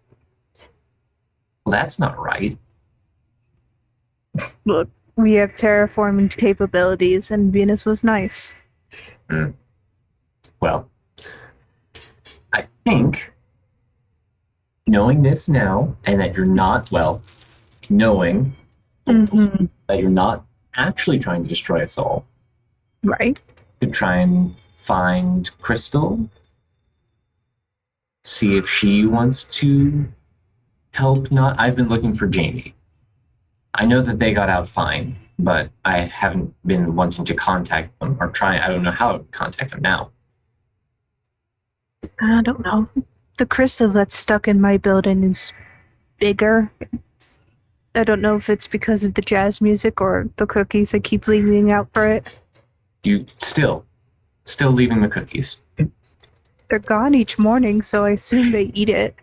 Well, that's not right. Look, we have terraforming capabilities, and Venus was nice. Well, I think knowing this now, and that you're not, knowing Mm-hmm. that you're not actually trying to destroy us all, Right? to try and find Crystal, see if she wants to help. I've been looking for Jamie. I know that they got out fine, but I haven't been wanting to contact them or I don't know how to contact them now. I don't know. The crystal that's stuck in my building is bigger. I don't know if it's because of the jazz music or the cookies I keep leaving out for it. You still leaving the cookies. They're gone each morning, so I assume they eat it.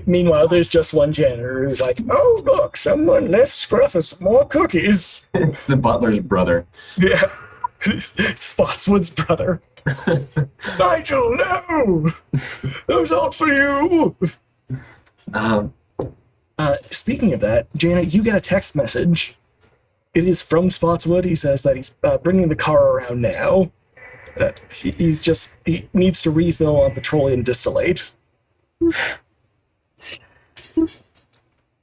Meanwhile, there's just one janitor who's like, "Oh, look, someone left Scruff some more cookies." It's the butler's brother. Yeah, Spotswood's brother. Nigel, no! Those aren't for you! Speaking of that, Janet, you get a text message. It is from Spotswood. He says that he's bringing the car around now. That he needs to refill on petroleum distillate.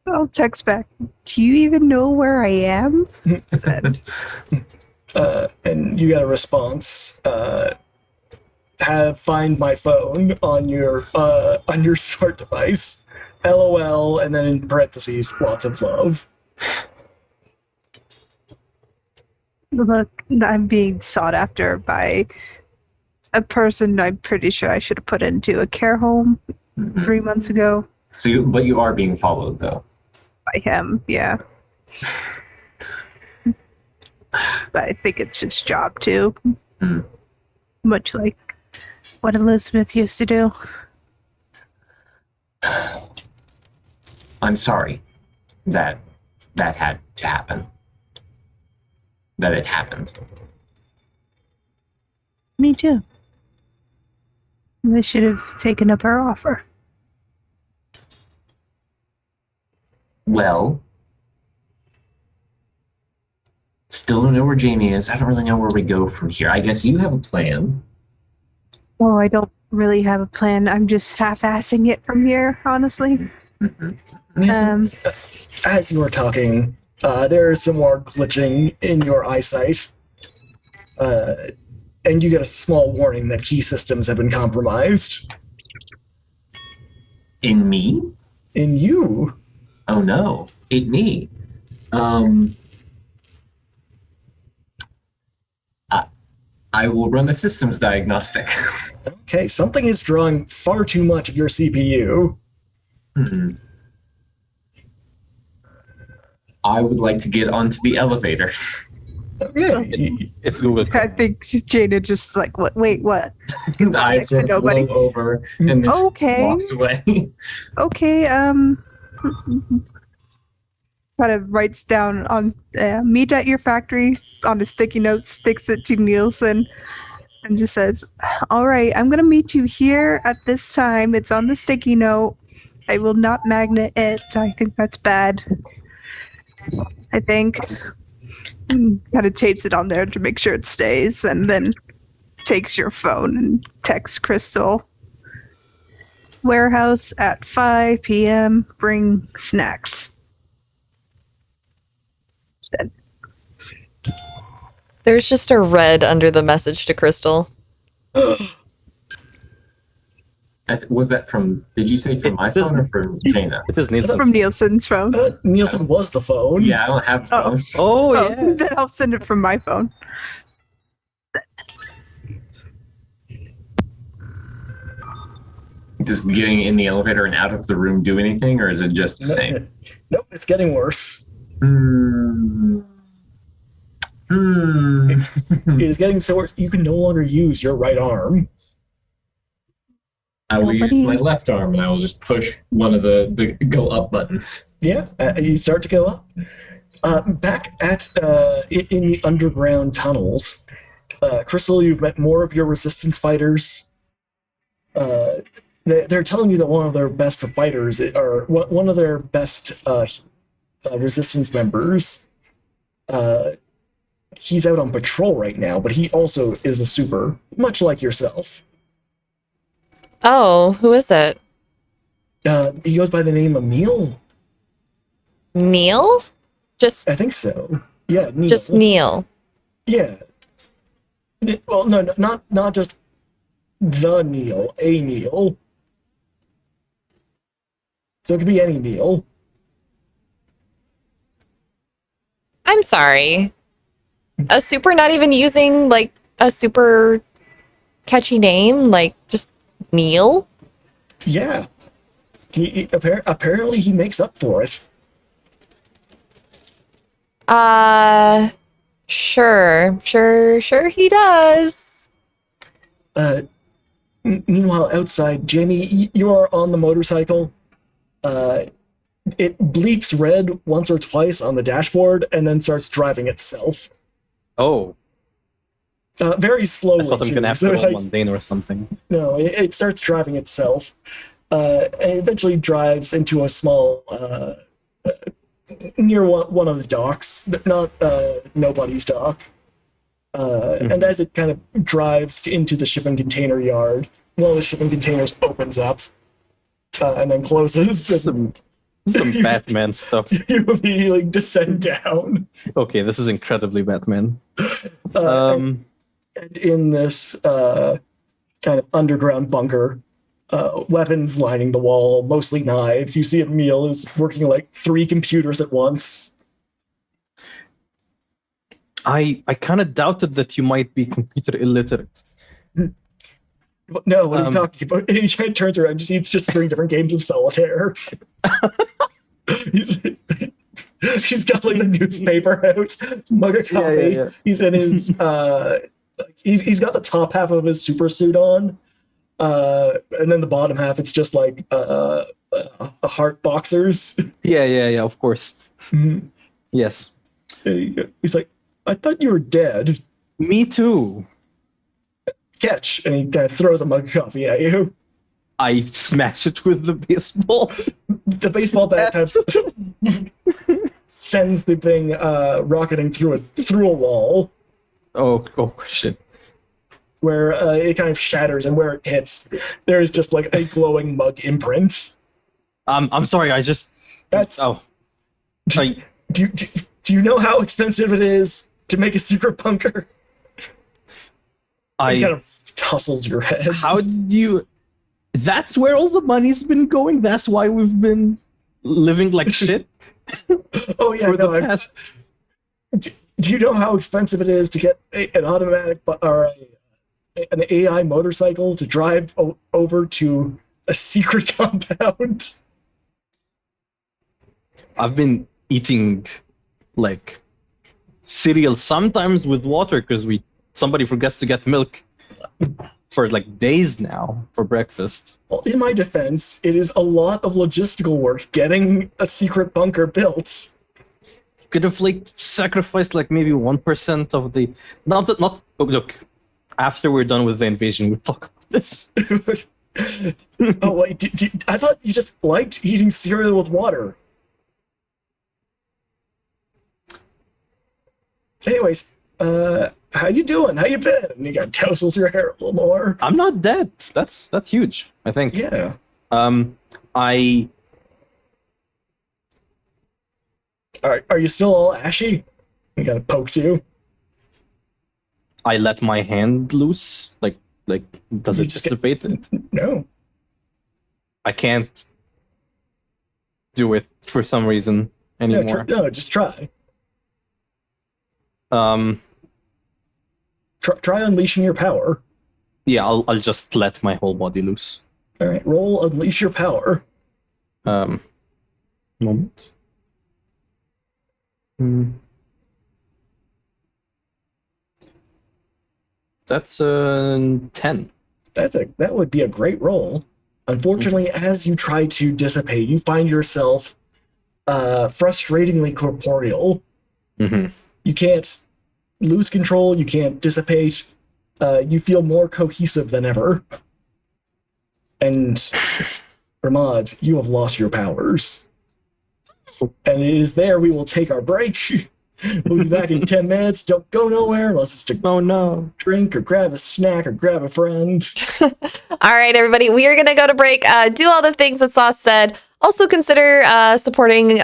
I'll text back. Do you even know where I am? And you get a response. Find my phone on your smart device. LOL, and then in parentheses, lots of love. Look, I'm being sought after by a person I'm pretty sure I should have put into a care home 3 months ago. But you are being followed, though. By him, yeah. But I think it's his job, too. Much like what Elizabeth used to do. I'm sorry that had to happen. That it happened. Me too. They should have taken up our offer. Well, still don't know where Jamie is. I don't really know where we go from here. I guess you have a plan. Oh, I don't really have a plan. I'm just half-assing it from here, honestly. As you were talking, there is some more glitching in your eyesight. And you get a small warning that key systems have been compromised. In me? In you? Oh no, it me. I will run a systems diagnostic. Okay, something is drawing far too much of your CPU. I would like to get onto the elevator. Okay. It's Google. I think Jada just like, what? Wait, what? I sort of Nobody. blow over and then Okay. walks away. Okay, kind of writes down on meet at your factory on a sticky note, sticks it to Nielsen, and just says, all right, I'm going to meet you here at this time. It's on the sticky note. I will not magnet it. I think that's bad. I think. Kind of tapes it on there to make sure it stays, and then takes your phone and texts Crystal. Warehouse at 5 p.m. Bring snacks. Said. There's just a red under the message to Crystal. Was that from? Did you say from my phone or from Jaina? It is Nielsen. From Nielsen's phone. Nielsen was the phone. Yeah, I don't have a phone. Oh, yeah. Then I'll send it from my phone. Does getting in the elevator and out of the room do anything, or is it just the same? Nope, it's getting worse. It is getting so worse. You can no longer use your right arm. I will use my left arm and I will just push one of the go up buttons. Yeah, you start to go up. Back at in the underground tunnels, Crystal, you've met more of your resistance fighters. They're telling you that one of their best fighters, or one of their best resistance members, he's out on patrol right now, but he also is a super, much like yourself. Oh, who is it? He goes by the name of Neil. Neil? I think so. Yeah, Neil. Just Neil. Yeah. Well, no, not just the Neil, a Neil. So it could be any Neil. I'm sorry. A super not even using like a super catchy name, like just Neil? Yeah. Apparently he makes up for it. Sure he does. Meanwhile, outside, Jamie, you are on the motorcycle. It bleeps red once or twice on the dashboard and then starts driving itself. Oh. Very slowly. I thought I'm going to have to roll mundane or something. No, it starts driving itself. And eventually drives into a small, near one of the docks, not nobody's dock. And as it kind of drives into the shipping container yard, one of the shipping containers opens up and then closes. Some Batman stuff. You immediately descend down. Okay, this is incredibly Batman. And in this kind of underground bunker, weapons lining the wall, mostly knives. You see Emil is working like 3 computers at once. I kind of doubted that you might be computer illiterate. No, what are you talking about? And he kind of turns around and sees just 3 different games of solitaire. He's got like the newspaper out, mug of coffee. Yeah. He's in his he's got the top half of his super suit on, and then the bottom half it's just like a heart boxers. Yeah, of course. Mm-hmm. Yes. He's like, I thought you were dead. Me too. Catch, and he kind of throws a mug of coffee at you. I smash it with the baseball. The baseball bat kind of sends the thing rocketing through a wall. Oh shit. Where it kind of shatters, and where it hits, there's just like a glowing mug imprint. I'm sorry, I just... That's... Oh. Do you know how expensive it is to make a secret bunker? He kind of tussles your head. How did you... That's where all the money's been going? That's why we've been living like shit Oh yeah, for the no. past. Do you know how expensive it is to get an automatic or an AI motorcycle to drive over to a secret compound? I've been eating like cereal sometimes with water because somebody forgets to get milk for like days now for breakfast. Well, in my defense, it is a lot of logistical work getting a secret bunker built. Could have like sacrificed like maybe 1% of the not oh, look, after we're done with the invasion we'll talk about this. Oh wait, I thought you just liked eating cereal with water. Anyways, how you doing? How you been? You got tousles your hair a little more. I'm not dead. That's huge, I think. Yeah. I Are you still all ashy? He kind of pokes you. let my hand loose. Like does You it just get- dissipate it? No. I can't do it for some reason Yeah, anymore. no, just try. Try unleashing your power. Yeah, I'll just let my whole body loose. All right, roll unleash your power. Moment. That's 10. That would be a great roll. Unfortunately, as you try to dissipate, you find yourself frustratingly corporeal. Mm-hmm. You can't lose control. You can't dissipate. You feel more cohesive than ever. And Ramad, you have lost your powers. And it is there we will take our break. We'll be back in 10 minutes. Don't go nowhere unless it's to Oh no. drink or grab a snack or grab a friend. All right, everybody, we are going to go to break. Do all the things that Sauce said. Also consider supporting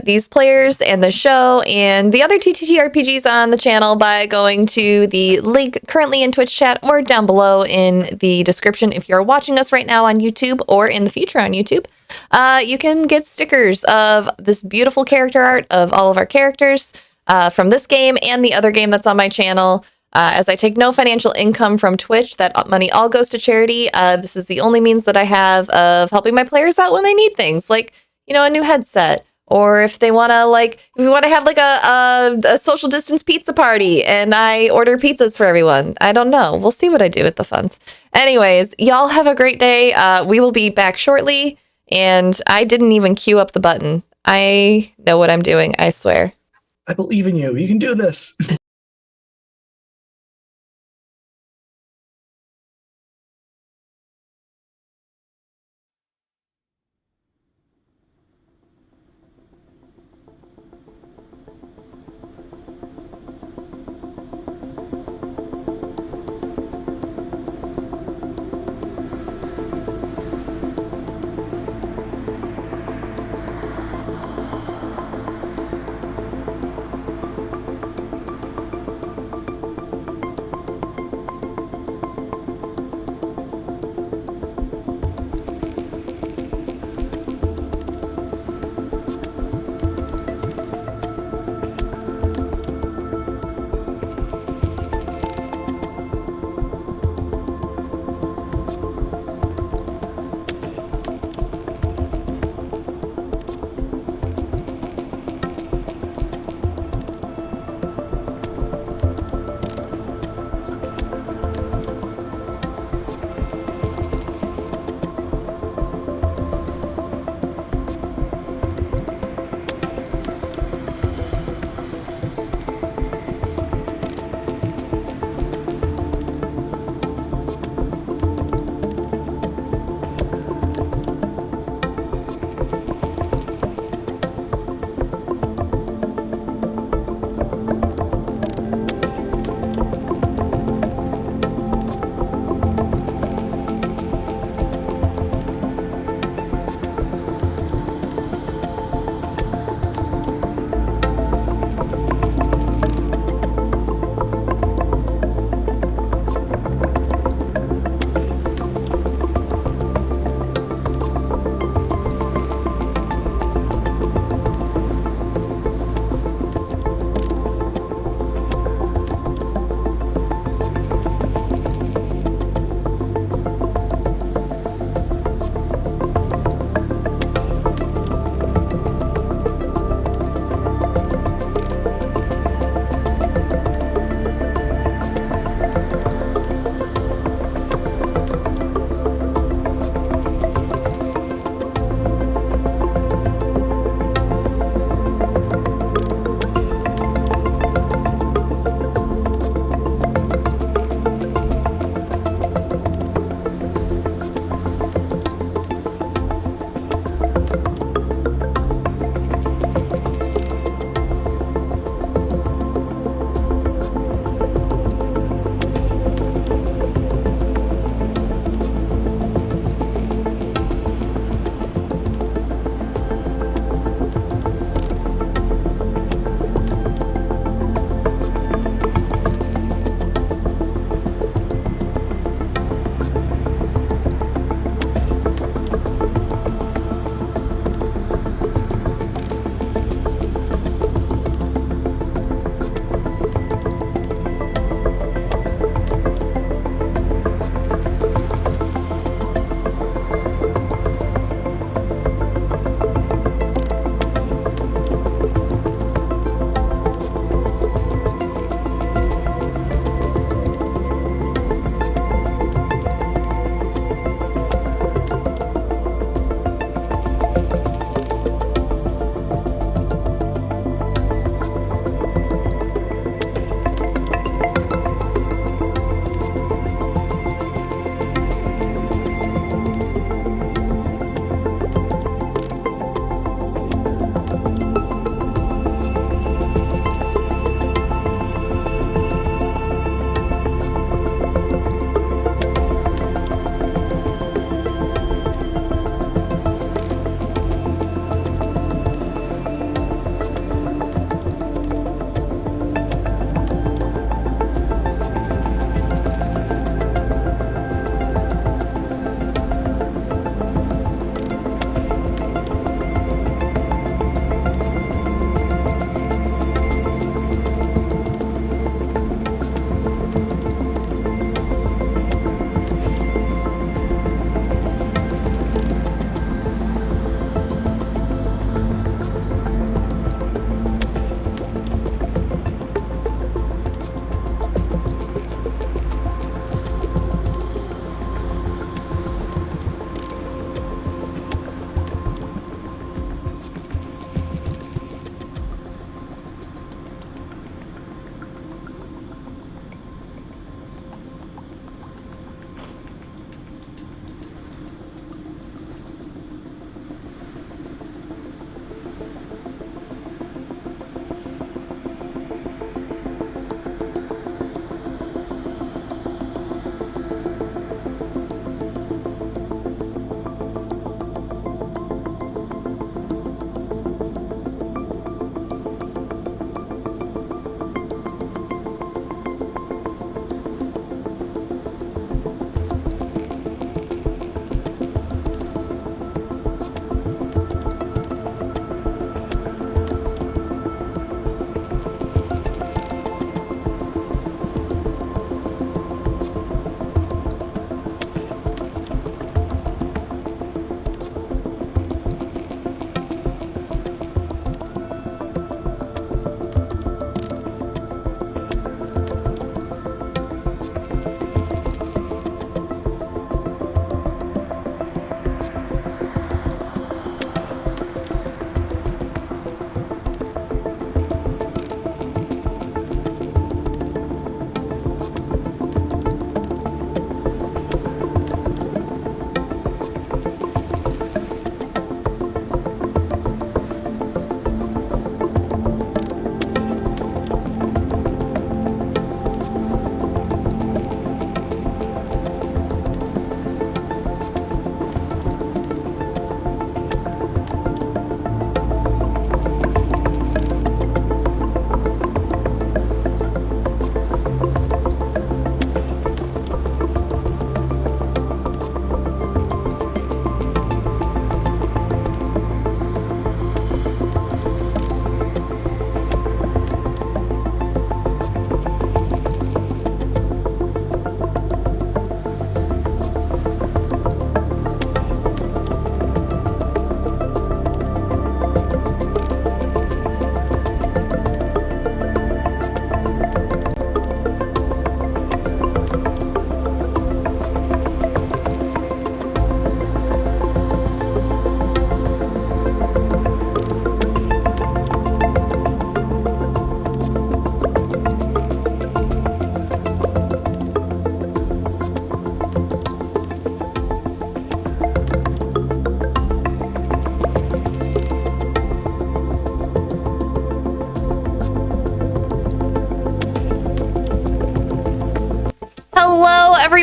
these players and the show and the other TTRPGs on the channel by going to the link currently in Twitch chat or down below in the description. If you're watching us right now on YouTube or in the future on YouTube, you can get stickers of this beautiful character art of all of our characters from this game and the other game that's on my channel. As I take no financial income from Twitch, that money all goes to charity. This is the only means that I have of helping my players out when they need things, like, you know, a new headset, or if they want to, like, if we want to have like a social distance pizza party and I order pizzas for everyone. I don't know. We'll see what I do with the funds. Anyways, y'all have a great day. We will be back shortly, and I didn't even queue up the button. I know what I'm doing, I swear. I believe in you. You can do this.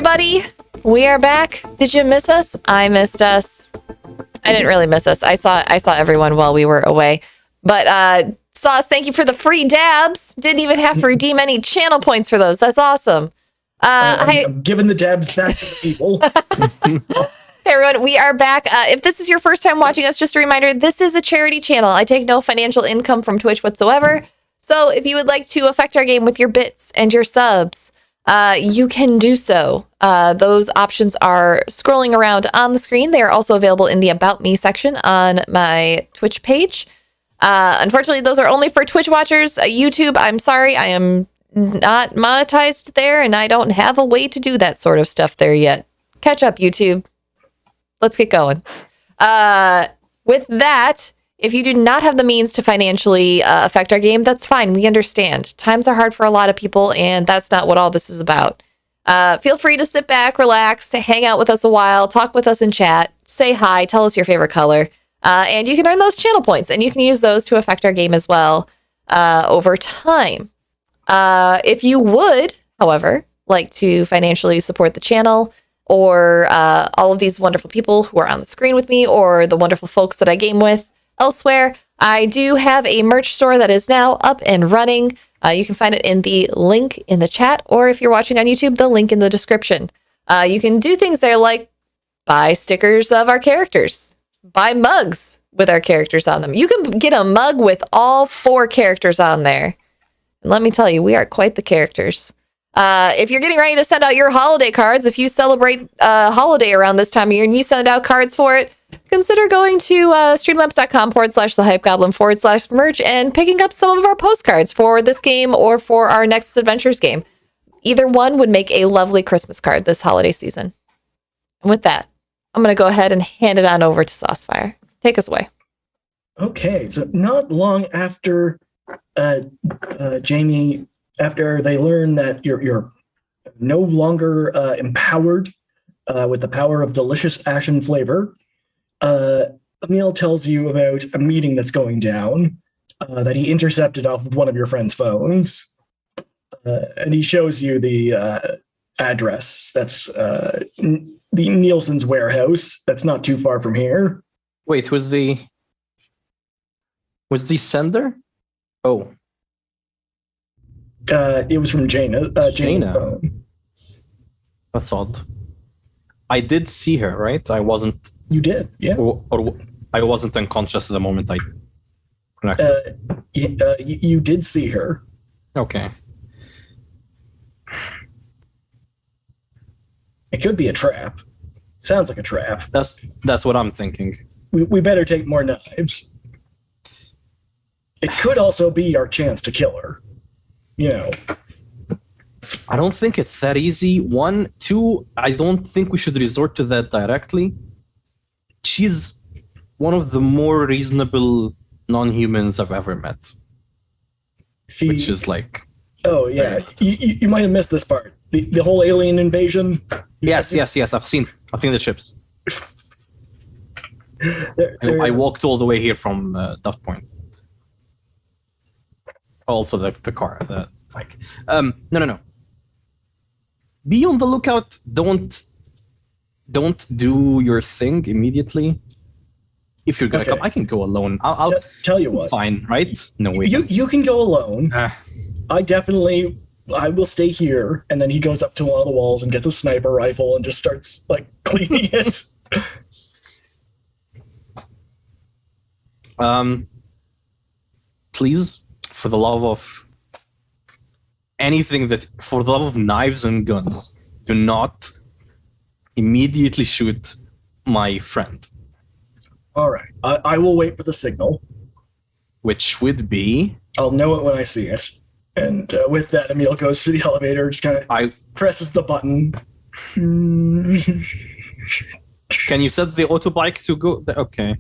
everybody. We are back. Did you miss us? I missed us. I didn't really miss us. I saw everyone while we were away. But Sauce, thank you for the free dabs. Didn't even have to redeem any channel points for those. That's awesome. I'm giving the dabs back to the people. Hey everyone, we are back. If this is your first time watching us, just a reminder, this is a charity channel. I take no financial income from Twitch whatsoever. So if you would like to affect our game with your bits and your subs, you can do so. Those options are scrolling around on the screen. They are also available in the About Me section on my Twitch page. Unfortunately, those are only for Twitch watchers. YouTube, I'm sorry, I am not monetized there, and I don't have a way to do that sort of stuff there yet. Catch up, YouTube. Let's get going. With that, if you do not have the means to financially affect our game, that's fine. We understand. Times are hard for a lot of people, and that's not what all this is about. Feel free to sit back, relax, hang out with us a while, talk with us in chat, say hi, tell us your favorite color, and you can earn those channel points, and you can use those to affect our game as well over time. If you would, however, like to financially support the channel, or all of these wonderful people who are on the screen with me, or the wonderful folks that I game with elsewhere, I do have a merch store that is now up and running. You can find it in the link in the chat, or if you're watching on YouTube, the link in the description. You can do things there like buy stickers of our characters, buy mugs with our characters on them. You can get a mug with all 4 characters on there. And let me tell you, we are quite the characters. If you're getting ready to send out your holiday cards, if you celebrate a holiday around this time of year and you send out cards for it, consider going to streamlabs.com/thehypegoblin/merch and picking up some of our postcards for this game or for our Nexus Adventures game. Either one would make a lovely Christmas card this holiday season. And with that, I'm going to go ahead and hand it on over to Saucefire. Take us away. Okay, so not long after Jamie, after they learn that you're no longer empowered with the power of delicious ashen flavor, Emil tells you about a meeting that's going down that he intercepted off of one of your friend's phones. And he shows you the address. That's the Nielsen's warehouse. That's not too far from here. Wait, was the sender? Oh. It was from Jaina's phone. That's odd. I did see her, right? I wasn't. You did, yeah. Or I wasn't unconscious at the moment I connected. You did see her. Okay. It could be a trap. Sounds like a trap. That's what I'm thinking. We better take more knives. It could also be our chance to kill her. You know. I don't think it's that easy. 1, 2, I don't think we should resort to that directly. She's one of the more reasonable non-humans I've ever met. Which is like... Oh, yeah. You might have missed this part. The whole alien invasion. Yes. I've seen the ships. I walked all the way here from that point. Also the car. No. Be on the lookout. Don't do your thing immediately. If you're gonna come, I can go alone. I'll tell you what. Fine, right? No way. You can go alone. I will stay here. And then he goes up to one of the walls and gets a sniper rifle and just starts cleaning it. Please, for the love of knives and guns, do not immediately shoot my friend. All right. I will wait for the signal. Which would be... I'll know it when I see it. And with that, Emil goes through the elevator, just kind of presses the button. Can you set the autobike to go? Okay.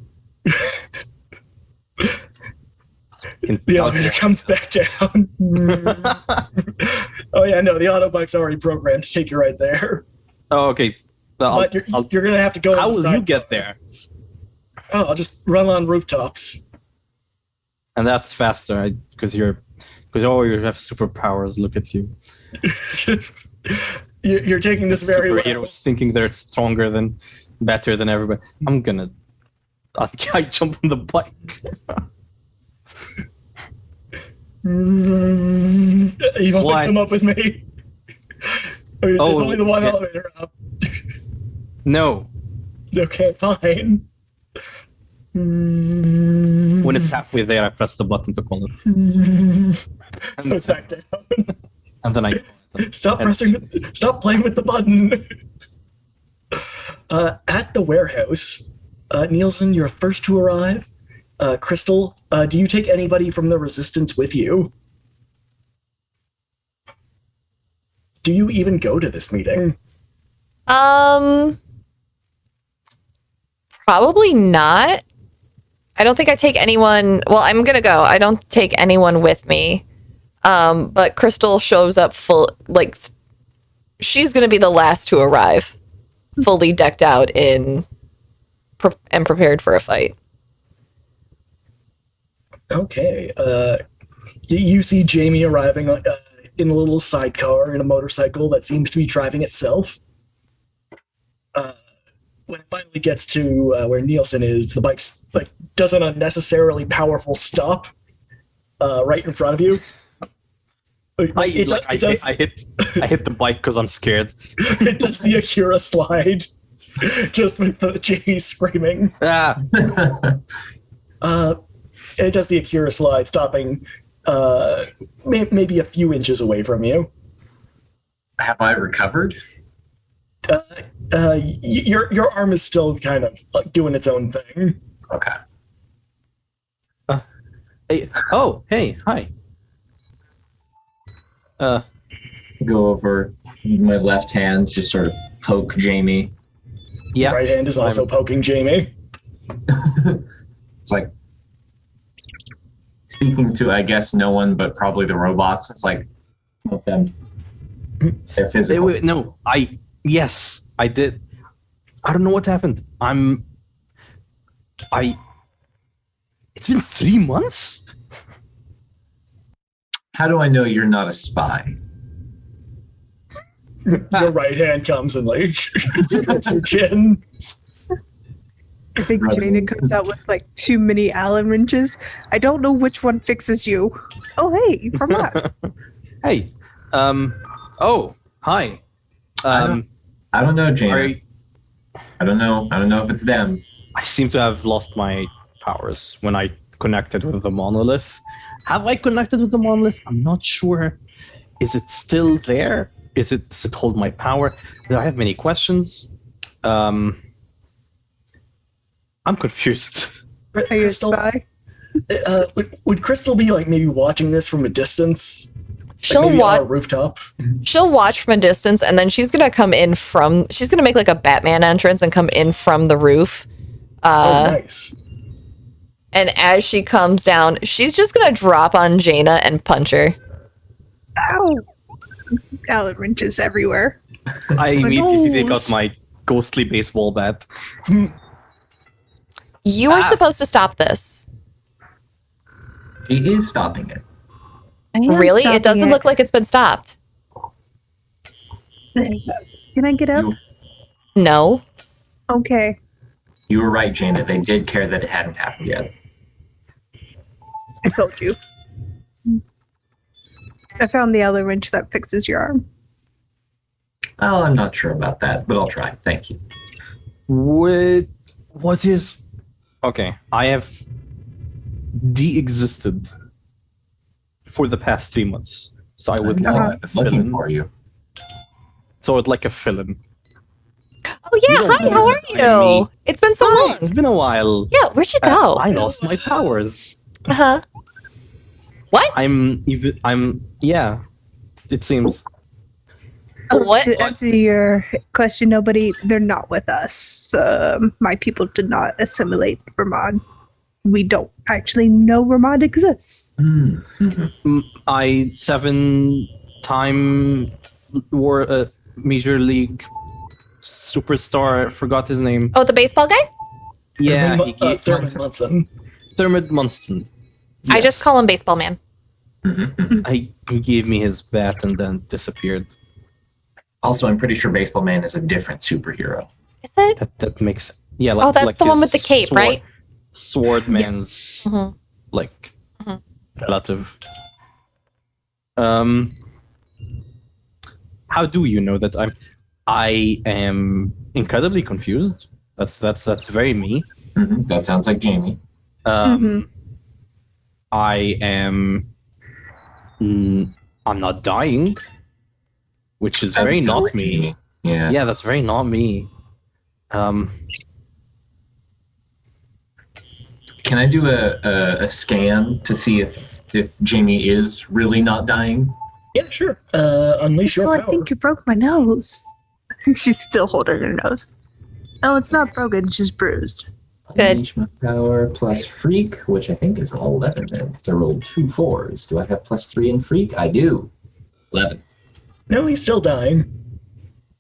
The elevator comes back down. Oh yeah, no, the autobike's already programmed to take you right there. Oh, okay. But you're gonna have to go. How will you get there? Oh, I'll just run on rooftops. And that's faster because you have superpowers. Look at you. You're taking this very well. Superheroes thinking they're better than everybody. I jump on the bike. You want What? to come up with me? There's Oh, only the one yeah. elevator up. No. Okay, fine. When it's halfway there, I press the button to call it. Goes back down. And then I Stop playing with the button. At the warehouse, Nielsen, you're first to arrive. Crystal, do you take anybody from the resistance with you? Do you even go to this meeting? Probably not. I don't think I take anyone. Well, I'm gonna go. I don't take anyone with me. But Crystal shows up she's gonna be the last to arrive, fully decked out and prepared for a fight. Okay. You see Jamie arriving in a little sidecar in a motorcycle that seems to be driving itself. When it finally gets to where Nielsen is, the bike does an unnecessarily powerful stop right in front of you. I hit the bike because I'm scared. It does the Akira slide, just with Jamie screaming. Ah. It does the Akira slide, stopping maybe a few inches away from you. Have I recovered? Your arm is still kind of doing its own thing. Okay. Hey, hi. Go over my left hand, just sort of poke Jamie. Yeah. Right hand is also poking Jamie. It's like speaking to, I guess, no one but probably the robots. It's like, let them. They're physical. No, yes, I did. I don't know what happened. It's been 3 months? How do I know you're not a spy? Your right hand comes and strokes your chin. I think Jaina comes out with too many Allen wrenches. I don't know which one fixes you. Oh, hey, Vermont. Hey. Oh, hi. I don't know, Jaina. I don't know. I don't know if it's them. I seem to have lost my powers when I connected with the monolith. Have I connected with the monolith? I'm not sure. Is it still there? Does it hold my power? I have many questions. I'm confused. Are you a spy? Would Crystal be maybe watching this from a distance? She'll maybe watch on a rooftop. She'll watch from a distance, and then she's gonna come in from. She's gonna make a Batman entrance and come in from the roof. Nice. And as she comes down, she's just gonna drop on Jaina and punch her. Ow! Allen wrenches everywhere. I immediately take out my ghostly baseball bat. You are supposed to stop this. He is stopping it. Really? It doesn't look like it's been stopped. Can I get up? No. Okay. You were right, Jaina. They did care that it hadn't happened yet. I told you. I found the Allen wrench that fixes your arm. Oh, I'm not sure about that, but I'll try. Thank you. What is... Okay, I have de-existed for the past 3 months. So I would like a looking fill-in. for you. So I'd like a fill-in. Oh yeah, hi, how are you? It's been so long. It's been a while. Yeah, where'd you go? I lost my powers. Uh-huh. What? Yeah, it seems. What? To answer your question, they're not with us. My people did not assimilate Vermont. We don't actually know Vermont exists. Mm-hmm. I 7-time Major League superstar, forgot his name. Oh, the baseball guy? Yeah, Thurman Munson. Thurman Munson. I Yes. just call him baseball man. Mm-hmm. He gave me his bat and then disappeared. Also, I'm pretty sure Baseball Man is a different superhero. Is it? That makes like, Oh, that's like the one his with the cape, right? Swordman's Mhm. like Mhm. relative. How do you know that I am incredibly confused? That's very me. That sounds like Jamie. I am. I'm not dying, which is very That sounds not like me. Jamie. Yeah. Yeah, that's very not me. Can I do a scan to see if Jamie is really not dying? Yeah, sure. Unleash So your I power. think you broke my nose. She's still holding her nose. No, it's not broken, it's just bruised. Good. Unleash my power plus freak, which I think is an 11 then, because I rolled 2 4s. Do I have +3 in freak? I do. 11. No, he's still dying.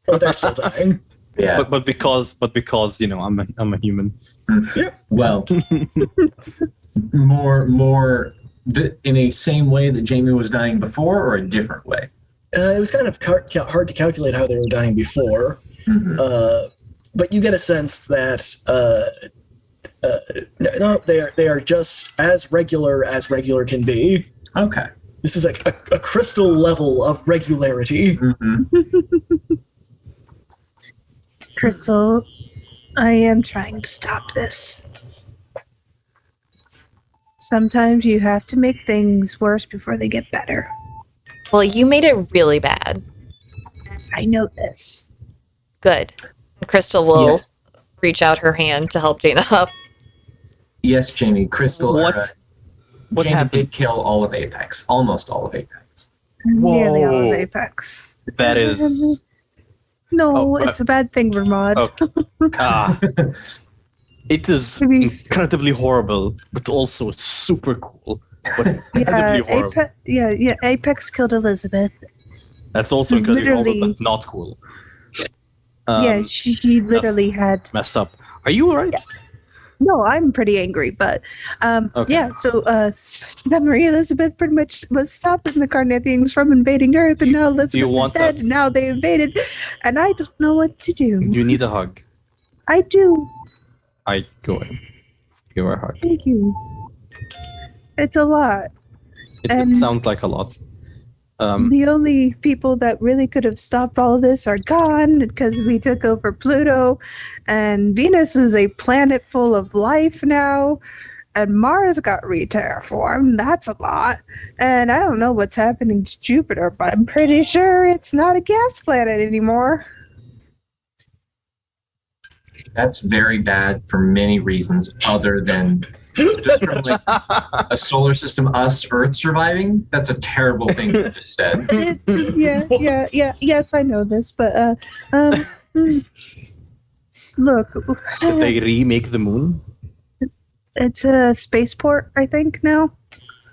Or they're still dying. Yeah. But because I'm a human. Well, more in a same way that Jamie was dying before, or a different way? It was kind of hard to calculate how they were dying before. But you get a sense that no, they are just as regular can be. Okay. This is a crystal level of regularity. Crystal, I am trying to stop this. Sometimes you have to make things worse before they get better. Well, you made it really bad. I know this. Good. Crystal will Yes. reach out her hand to help Jaina up. Yes, Jamie. Crystal. What Jamie happened? did kill all of Apex. Almost all of Apex. Nearly all Whoa. of Apex. That is. No, Oh, it's a bad thing, Vermod. Okay. It is incredibly horrible, but also super cool. But incredibly horrible. Apex killed Elizabeth. That's also incredibly horrible, Literally- but not cool. She literally had. Messed up. Are you alright? No, I'm pretty angry, but Okay. yeah. So Memory Elizabeth pretty much was stopping the Carnathians from invading Earth, and now Elizabeth want is dead, and now they invaded, and I don't know what to do. You need a hug. I do. I go in. Give her a hug. Thank you. It's a lot. It And- sounds like a lot. The only people that really could have stopped all of this are gone because we took over Pluto, and Venus is a planet full of life now, and Mars got re-terraformed. That's a lot. And I don't know what's happening to Jupiter, but I'm pretty sure it's not a gas planet anymore. That's very bad for many reasons, other than just from like a solar system, us Earth surviving. That's a terrible thing you just said. Yes, I know this, but look, Did they remake the moon? it's a spaceport, I think now.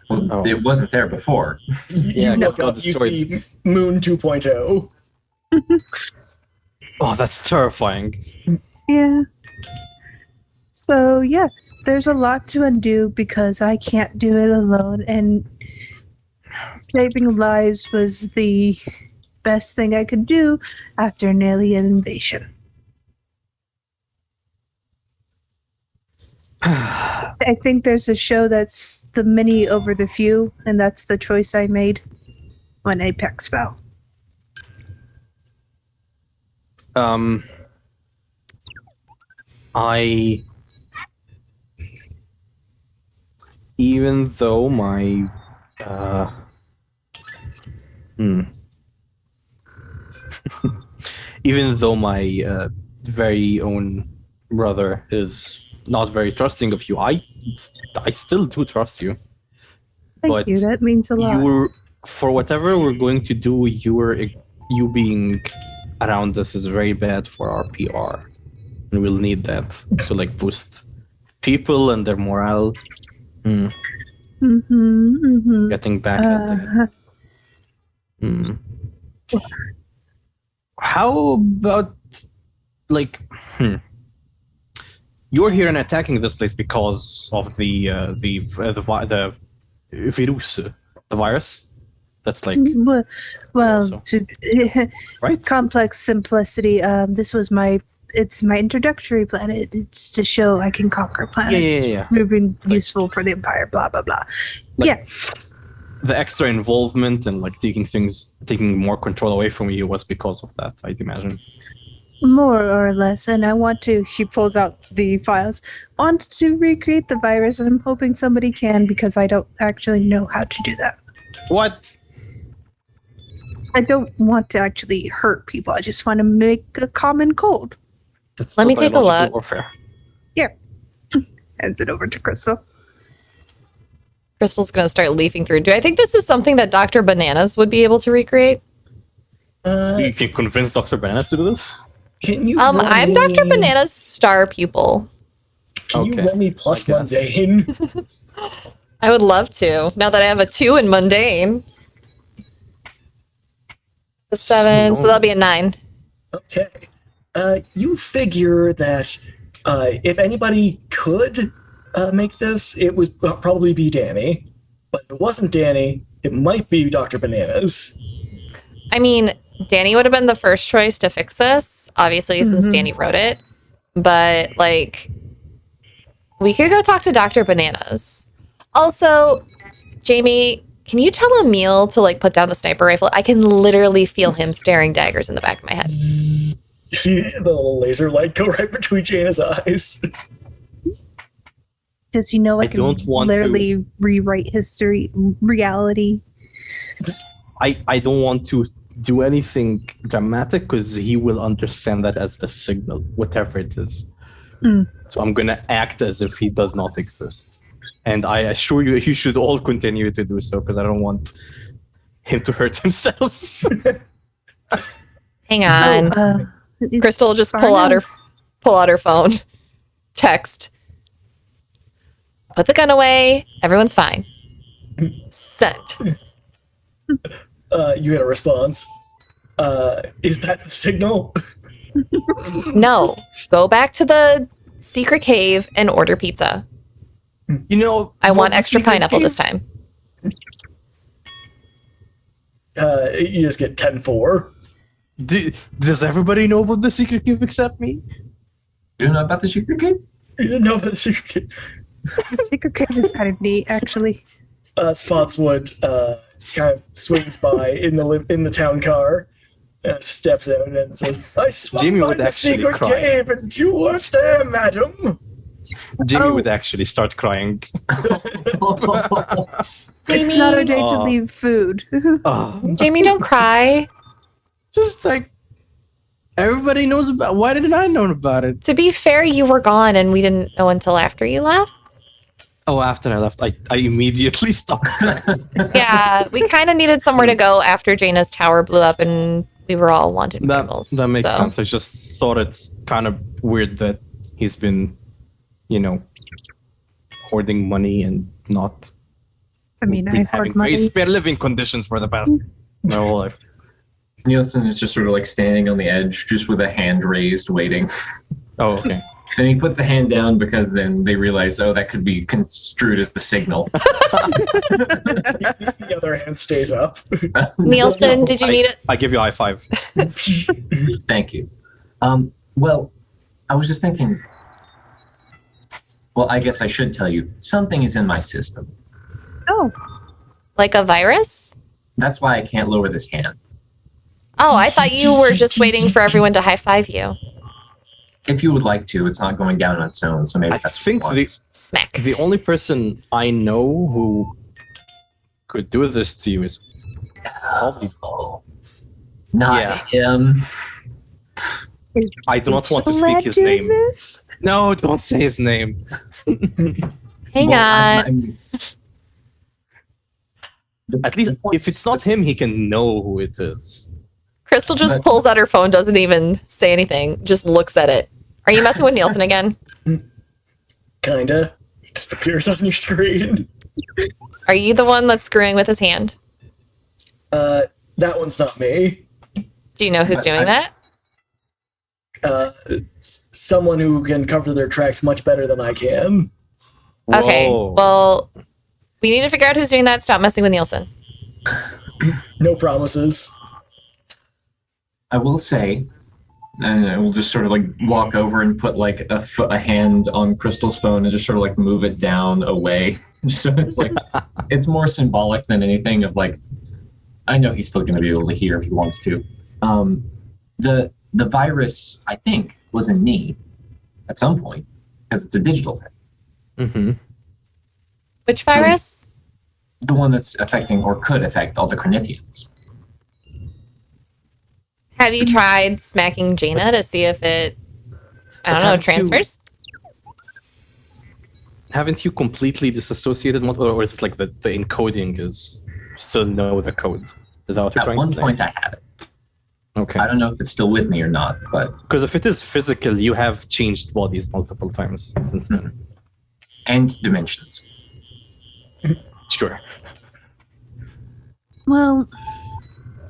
Well, Oh. It wasn't there before. Yeah, You look got up, you destroyed. see Moon 2.0. Oh, that's terrifying. Yeah. So, yeah, there's a lot to undo because I can't do it alone, and saving lives was the best thing I could do after an alien invasion. I think there's a show that's the many over the few, and that's the choice I made when Apex fell. Even though my even though my very own brother is not very trusting of you, I still do trust you. Thank But you. That means a lot. You're, for whatever we're going to do, you being around us is very bad for our PR, and we'll need that to like boost people and their morale. Getting back at them. How about like you're here and attacking this place because of the virus, That's like Well, Also. to right. complex simplicity. It's my introductory planet. It's to show I can conquer planets. Yeah. Moving Like- useful for the Empire. Blah blah blah. Like- yeah. The extra involvement and like taking more control away from you was because of that, I'd imagine. More or less, and I want to. She pulls out the files. Want to recreate the virus, and I'm hoping somebody can because I don't actually know how to do that. What? I don't want to actually hurt people. I just want to make a common cold. That's Let me still take a biological look. Warfare. Hands it over to Crystal. Crystal's going to start leafing through. Do I think this is something that Dr. Bananas would be able to recreate? You can convince Dr. Bananas to do this? Can you? I'm roll Dr. me- Bananas' star pupil. Can you Okay. roll me plus I guess. mundane? I would love to. Now that I have a 2 in mundane. A 7, so that'll be a 9. Okay. You figure that if anybody could make this, it would probably be Danny. But if it wasn't Danny, it might be Dr. Bananas. I mean, Danny would have been the first choice to fix this, obviously, since Danny wrote it. But, like, we could go talk to Dr. Bananas. Also, Jamie, can you tell Emil to, like, put down the sniper rifle? I can literally feel him staring daggers in the back of my head. You see the little laser light go right between Jana's eyes. Does he know I I can don't want literally rewrite history, reality? I don't want to do anything dramatic because he will understand that as the signal, whatever it is. So I'm gonna act as if he does not exist. And I assure you, he should all continue to do so because I don't want him to hurt himself. Hang on. Crystal will just pull out her phone. Text. Put the gun away. Everyone's fine. Send. You get a response. Is that the signal? No. Go back to the secret cave and order pizza. You know, I want the extra secret pineapple cave- this time. You just get 10-4. Does everybody know about the secret cave except me? You know about the secret cave? You didn't know about the secret cave. The secret cave is kind of neat, actually. Spotswood kind of swings by in the town car, steps out and says, "I swung Jimmy by would the actually secret cry. cave and you weren't there, madam." Jimmy would actually start crying. It's not our day to Oh. leave food. Jamie, don't cry. Just like everybody knows about. Why didn't I know about it? To be fair, you were gone and we didn't know until after you left. Oh, after I left, I immediately stopped. Yeah, we kind of needed somewhere to go after Jaina's tower blew up and we were all wanted criminals. That makes so. sense. I just thought it's kind of weird that he's been, hoarding money and not I mean, been I having hoard very money. spare living conditions for the past my whole life. Nielsen is just sort of like standing on the edge, just with a hand raised, waiting. Oh, okay. And he puts a hand down because then they realize, oh, that could be construed as the signal. The other hand stays up. Nielsen, did you need it? I give you a high five. Thank you. Well, I was just thinking. Well, I guess I should tell you, something is in my system. Oh, Like a virus? That's why I can't lower this hand. Oh, I thought you were just waiting for everyone to high five you. If you would like to, it's not going down on its own, so maybe I that's think what it wants. Smack. The only person I know who could do this to you is probably. Not Yeah. him. I do not want to Would speak you his do name. this? No, don't say his name. Hang Well, on. At least if it's not him, he can know who it is. Crystal just But- pulls out her phone, doesn't even say anything, just looks at it. Are you messing with Nielsen again? Kinda. Just appears on your screen. Are you the one that's screwing with his hand? That one's not me. Do you know who's But doing that? Someone who can cover their tracks much better than I can. Okay, Whoa. well, we need to figure out who's doing that. Stop messing with Nielsen. No promises. I will say, and I will just sort of like walk over and put like a hand on Crystal's phone and just sort of like move it down away. So it's like, it's more symbolic than anything of like, I know he's still going to be able to hear if he wants to. The virus, I think, was in me at some point because it's a digital thing. Mm-hmm. Which virus? The one that's affecting or could affect all the Cronithians. Have you tried smacking Jaina to see if it, I don't know, transfers? Haven't you completely disassociated, or is it like the encoding is still know the code? Is that what you're At trying one to say? point I had it. Okay. I don't know if it's still with me or not, but... Because if it is physical, you have changed bodies multiple times since then. And dimensions. Sure. Well,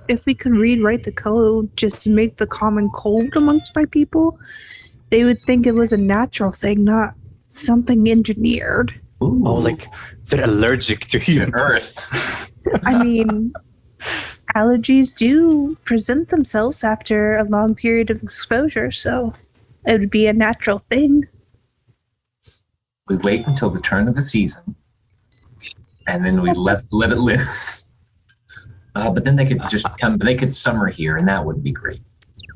if we could write the code just to make the common cold amongst my people, they would think it was a natural thing, not something engineered. Ooh. Oh, like they're allergic to humans. Earth. I mean, allergies do present themselves after a long period of exposure, so it would be a natural thing. We wait until the turn of the season, and then we let it loose. But then they could just come. They could summer here, and that would be great.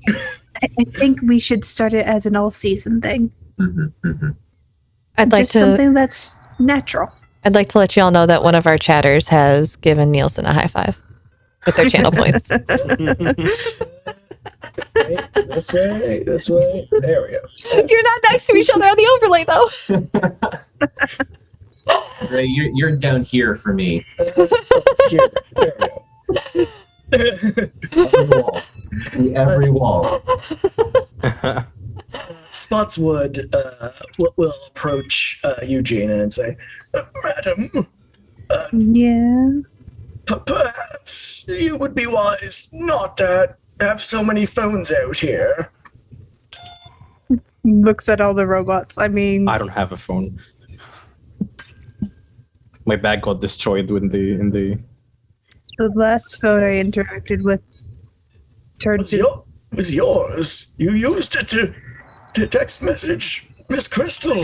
I think we should start it as an all-season thing. Mm-hmm, mm-hmm. I'd like Just to. something that's natural. I'd like to let you all know that one of our chatters has given Nielsen a high five with their channel points. This way. There we go. You're not next to each other on the overlay, though. Ray, you're down here for me. Here, there we go. Every wall. Spotswood will approach Eugenia and say, Madam, Yeah. perhaps you would be wise not to have so many phones out here. Looks at all the robots. I mean, I don't have a phone. My bag got destroyed in the. the last phone I interacted with turned to... was yours. You used it to text message Miss Crystal.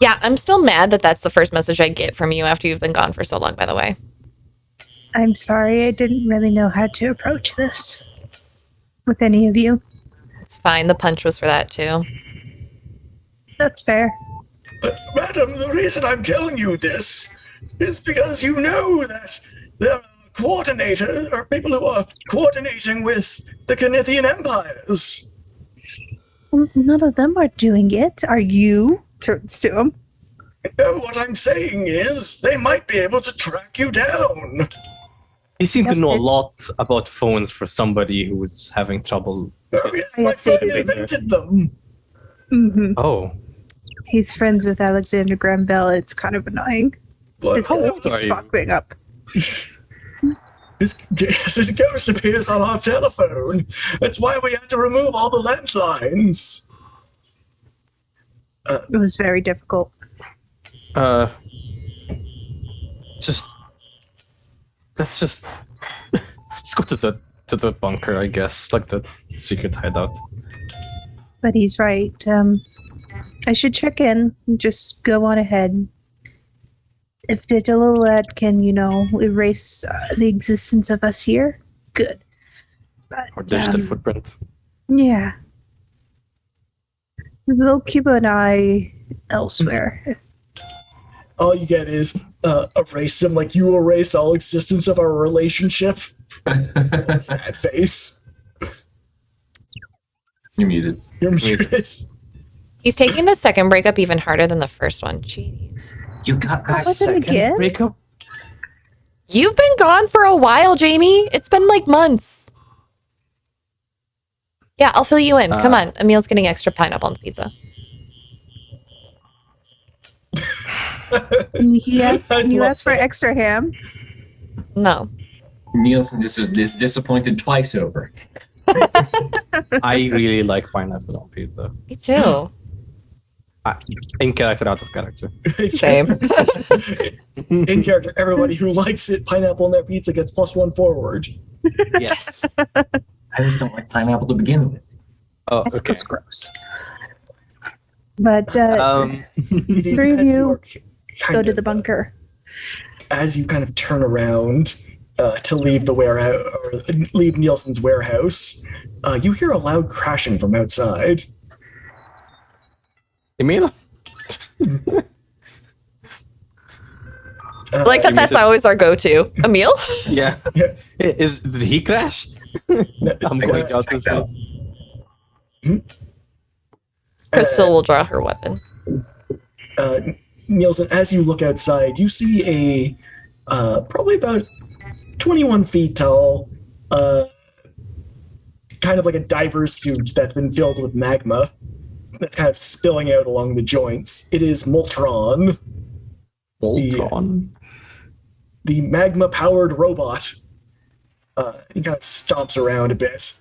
Yeah, I'm still mad that that's the first message I get from you after you've been gone for so long, by the way. I'm sorry, I didn't really know how to approach this with any of you. It's fine. The punch was for that, too. That's fair. But, madam, the reason I'm telling you this is because you know that there are coordinators, or people who are coordinating with the Cronithian empires. None of them are doing it. Are you? Turns to him. No, what I'm saying is they might be able to track you down. You seem to Yes, know a bitch. lot about phones for somebody who's having trouble. Oh, yes, I my friend updated it. invented them. Oh, He's friends with Alexander Graham Bell. It's kind of annoying. What? His How ghost old keeps are you? popping up. His ghost appears on our telephone. That's why we had to remove all the landlines. It was very difficult. just let's go to the bunker, I guess, like the secret hideout. But he's right. I should check in. Just go on ahead. If Digital Lad can, erase the existence of us here, good. But, Or digital footprint. yeah. They'll keep an eye elsewhere. All you get is erase him like you erased all existence of our relationship. Sad face. You're muted. You're muted. He's taking the second breakup even harder than the first one. Jeez. You got that What, then again? breakup. You've been gone for a while, Jamie. It's been like months. Yeah, I'll fill you in. Come on. Emil's getting extra pineapple on the pizza. You asked for extra ham. No. Nielsen is disappointed twice over. I really like pineapple on pizza. Me too. In character, out of character. Same. In character, everybody who likes it, pineapple on their pizza gets +1 forward. Yes. I just don't like pineapple to begin with. Oh, okay. That's gross. But It is Three of as you are go kind to of, the bunker. As you kind of turn around to leave the warehouse, or leave Nielsen's warehouse, you hear a loud crashing from outside. Emil? Like that's always our go-to. Emil? Yeah. Yeah. Did he crash? I'm going out to see. Crystal will draw her weapon. Nielsen, as you look outside, you see a probably about 21 feet tall, kind of like a diver's suit that's been filled with magma that's kind of spilling out along the joints. It is Moltron. Moltron? The magma-powered robot. He kind of stomps around a bit,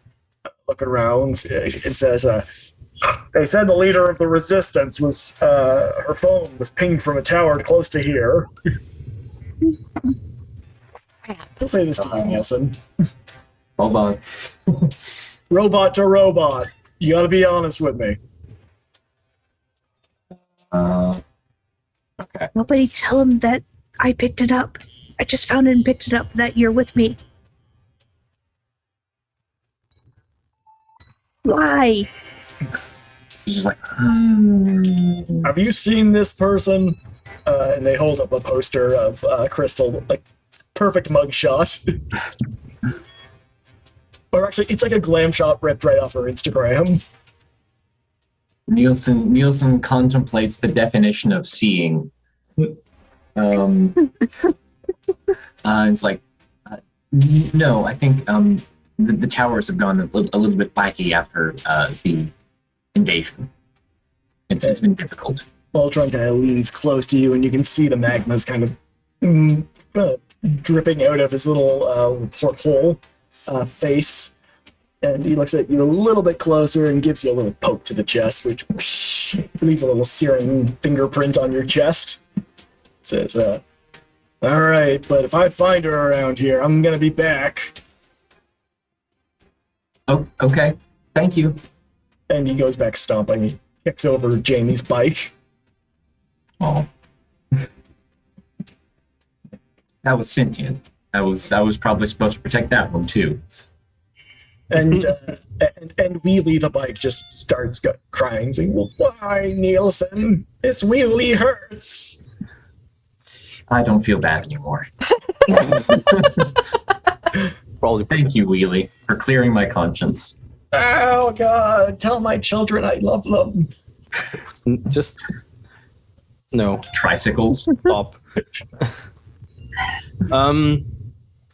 looking around, and says, they said the leader of the resistance was, her phone was pinged from a tower close to here. I'll say this to you, Nielsen. Hold on. Robot to robot. You gotta be honest with me. Okay. Nobody tell him that I picked it up. I just found it and picked it up, that you're with me. Why? He's just like, Have you seen this person? And they hold up a poster of Crystal, like perfect mugshot. Or actually, it's like a glam shot ripped right off her Instagram. Nielsen contemplates the definition of seeing. It's like, no, I think the towers have gone a little bit wacky after the invasion. It's been difficult. Voltron kind of leans close to you, and you can see the magma's kind of dripping out of his little porthole face. And he looks at you a little bit closer and gives you a little poke to the chest, which leaves a little searing fingerprint on your chest. Says, all right, but if I find her around here, I'm gonna be back. Oh, okay. Thank you. And he goes back stomping. He kicks over Jamie's bike. Oh. That was sentient. I was probably supposed to protect that one too. And and Wheelie the bike just starts crying, saying, "Well, why, Nielsen? This wheelie hurts." I don't feel bad anymore. Probably. Thank you, Wheelie, for clearing my conscience. Oh God! Tell my children I love them. Just no. Tricycles. Stop.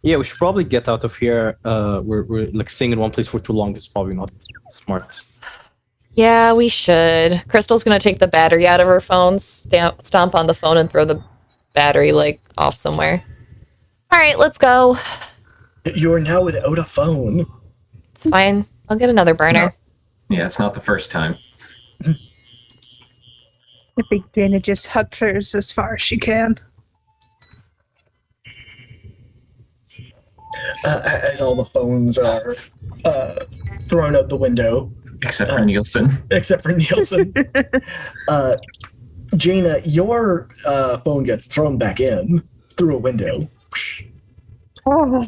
Yeah, we should probably get out of here. We're like staying in one place for too long is probably not smart. Yeah, we should. Crystal's gonna take the battery out of her phone, stomp on the phone, and throw the battery like off somewhere. All right, let's go. You are now without a phone. It's fine. I'll get another burner. No. Yeah, it's not the first time. I think Dana just hugs hers as far as she can. As all the phones are thrown out the window. Except for Nielsen. Except for Nielsen. Jaina, your phone gets thrown back in through a window. Oh,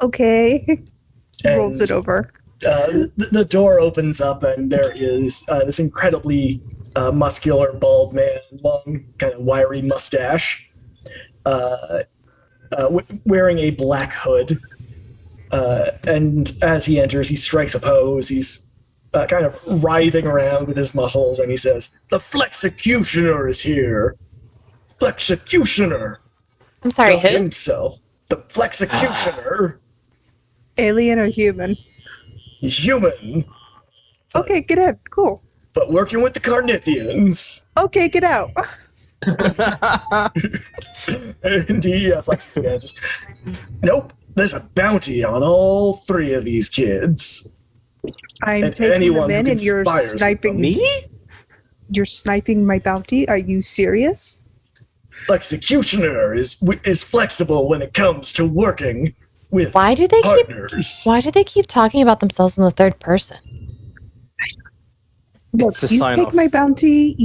okay. And, Rolls it over. The door opens up, and there is this incredibly muscular, bald man, long, kind of wiry mustache, wearing a black hood. And as he enters, he strikes a pose. He's kind of writhing around with his muscles, and he says, "The Flexecutioner is here. Flexecutioner. I'm sorry, The who? himself. The Flexecutioner. Alien or human? Human, Okay, get in. Cool. but working with the Carnithians." Okay, get out. And he flexes his hands. Nope, there's a bounty on all three of these kids. I'm And taking anyone them in who and you're conspires with sniping them. me? You're sniping my bounty? Are you serious? Executioner is flexible when it comes to working with Why do they partners. keep talking about themselves in the third person? Look, It's a you sign take of- my bounty,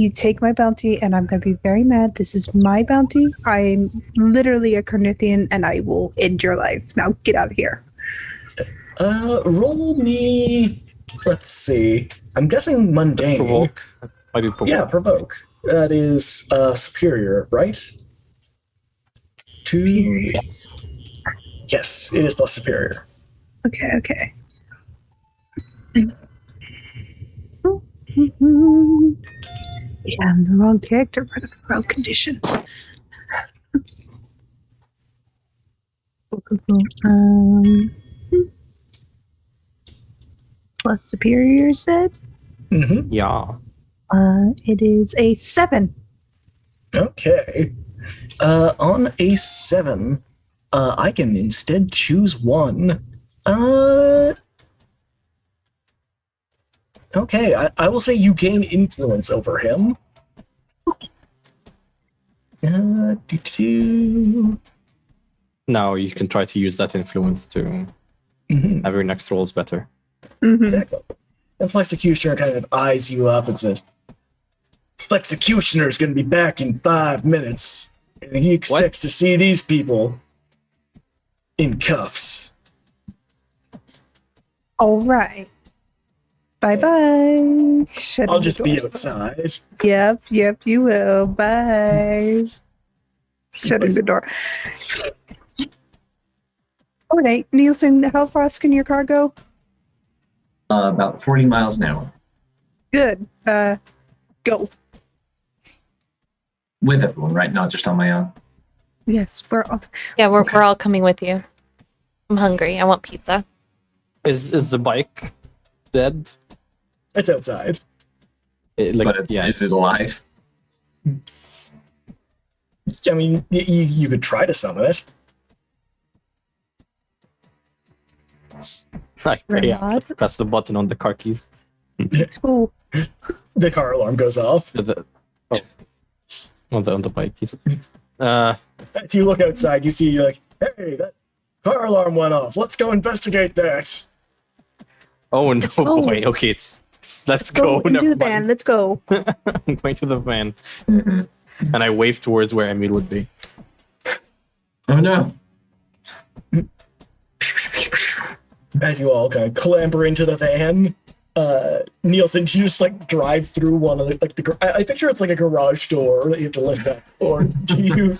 and I'm going to be very mad. This is my bounty. I'm literally a Carnithian, and I will end your life. Now get out of here. Roll me. Let's see. I'm guessing mundane. Provoke. I do provoke. Yeah, provoke. That is superior, right? Yes. Yes, it is plus superior. Okay. Yeah, I'm the wrong character for the pro condition. Plus superior said? Mm-hmm. Yeah. It is a 7. Okay. On a 7, I can instead choose 1. Okay, I will say you gain influence over him. Now you can try to use that influence to have your next rolls better. Mm-hmm. Exactly. And Flexecutioner kind of eyes you up and says, Flexecutioner's going to be back in 5 minutes. And he expects to see these people in cuffs. All right. Bye-bye. I'll just be outside. Yep, you will. Bye. Shutting the door. All right, Nielsen, how fast can your car go? About 40 miles an hour. Good. Go. With everyone, right? Not just on my own. Yes, we're all... Yeah, we're all coming with you. I'm hungry. I want pizza. Is the bike dead? It's outside. Is it alive? I mean, you could try to summon it. Right. Yeah. Renard? Just press the button on the car keys. Cool. The car alarm goes off. On the bike keys. As you look outside, you see, you're like, hey, that car alarm went off. Let's go investigate that. Oh no! Oh. Boy. Okay, let's Go go. into Never the van. mind. Let's go. I'm going to the van, Mm-hmm. and I wave towards where Emil would be. Oh no. As you all kind of clamber into the van, Nielsen, do you just like drive through one of the I picture it's like a garage door that you have to lift up, or do you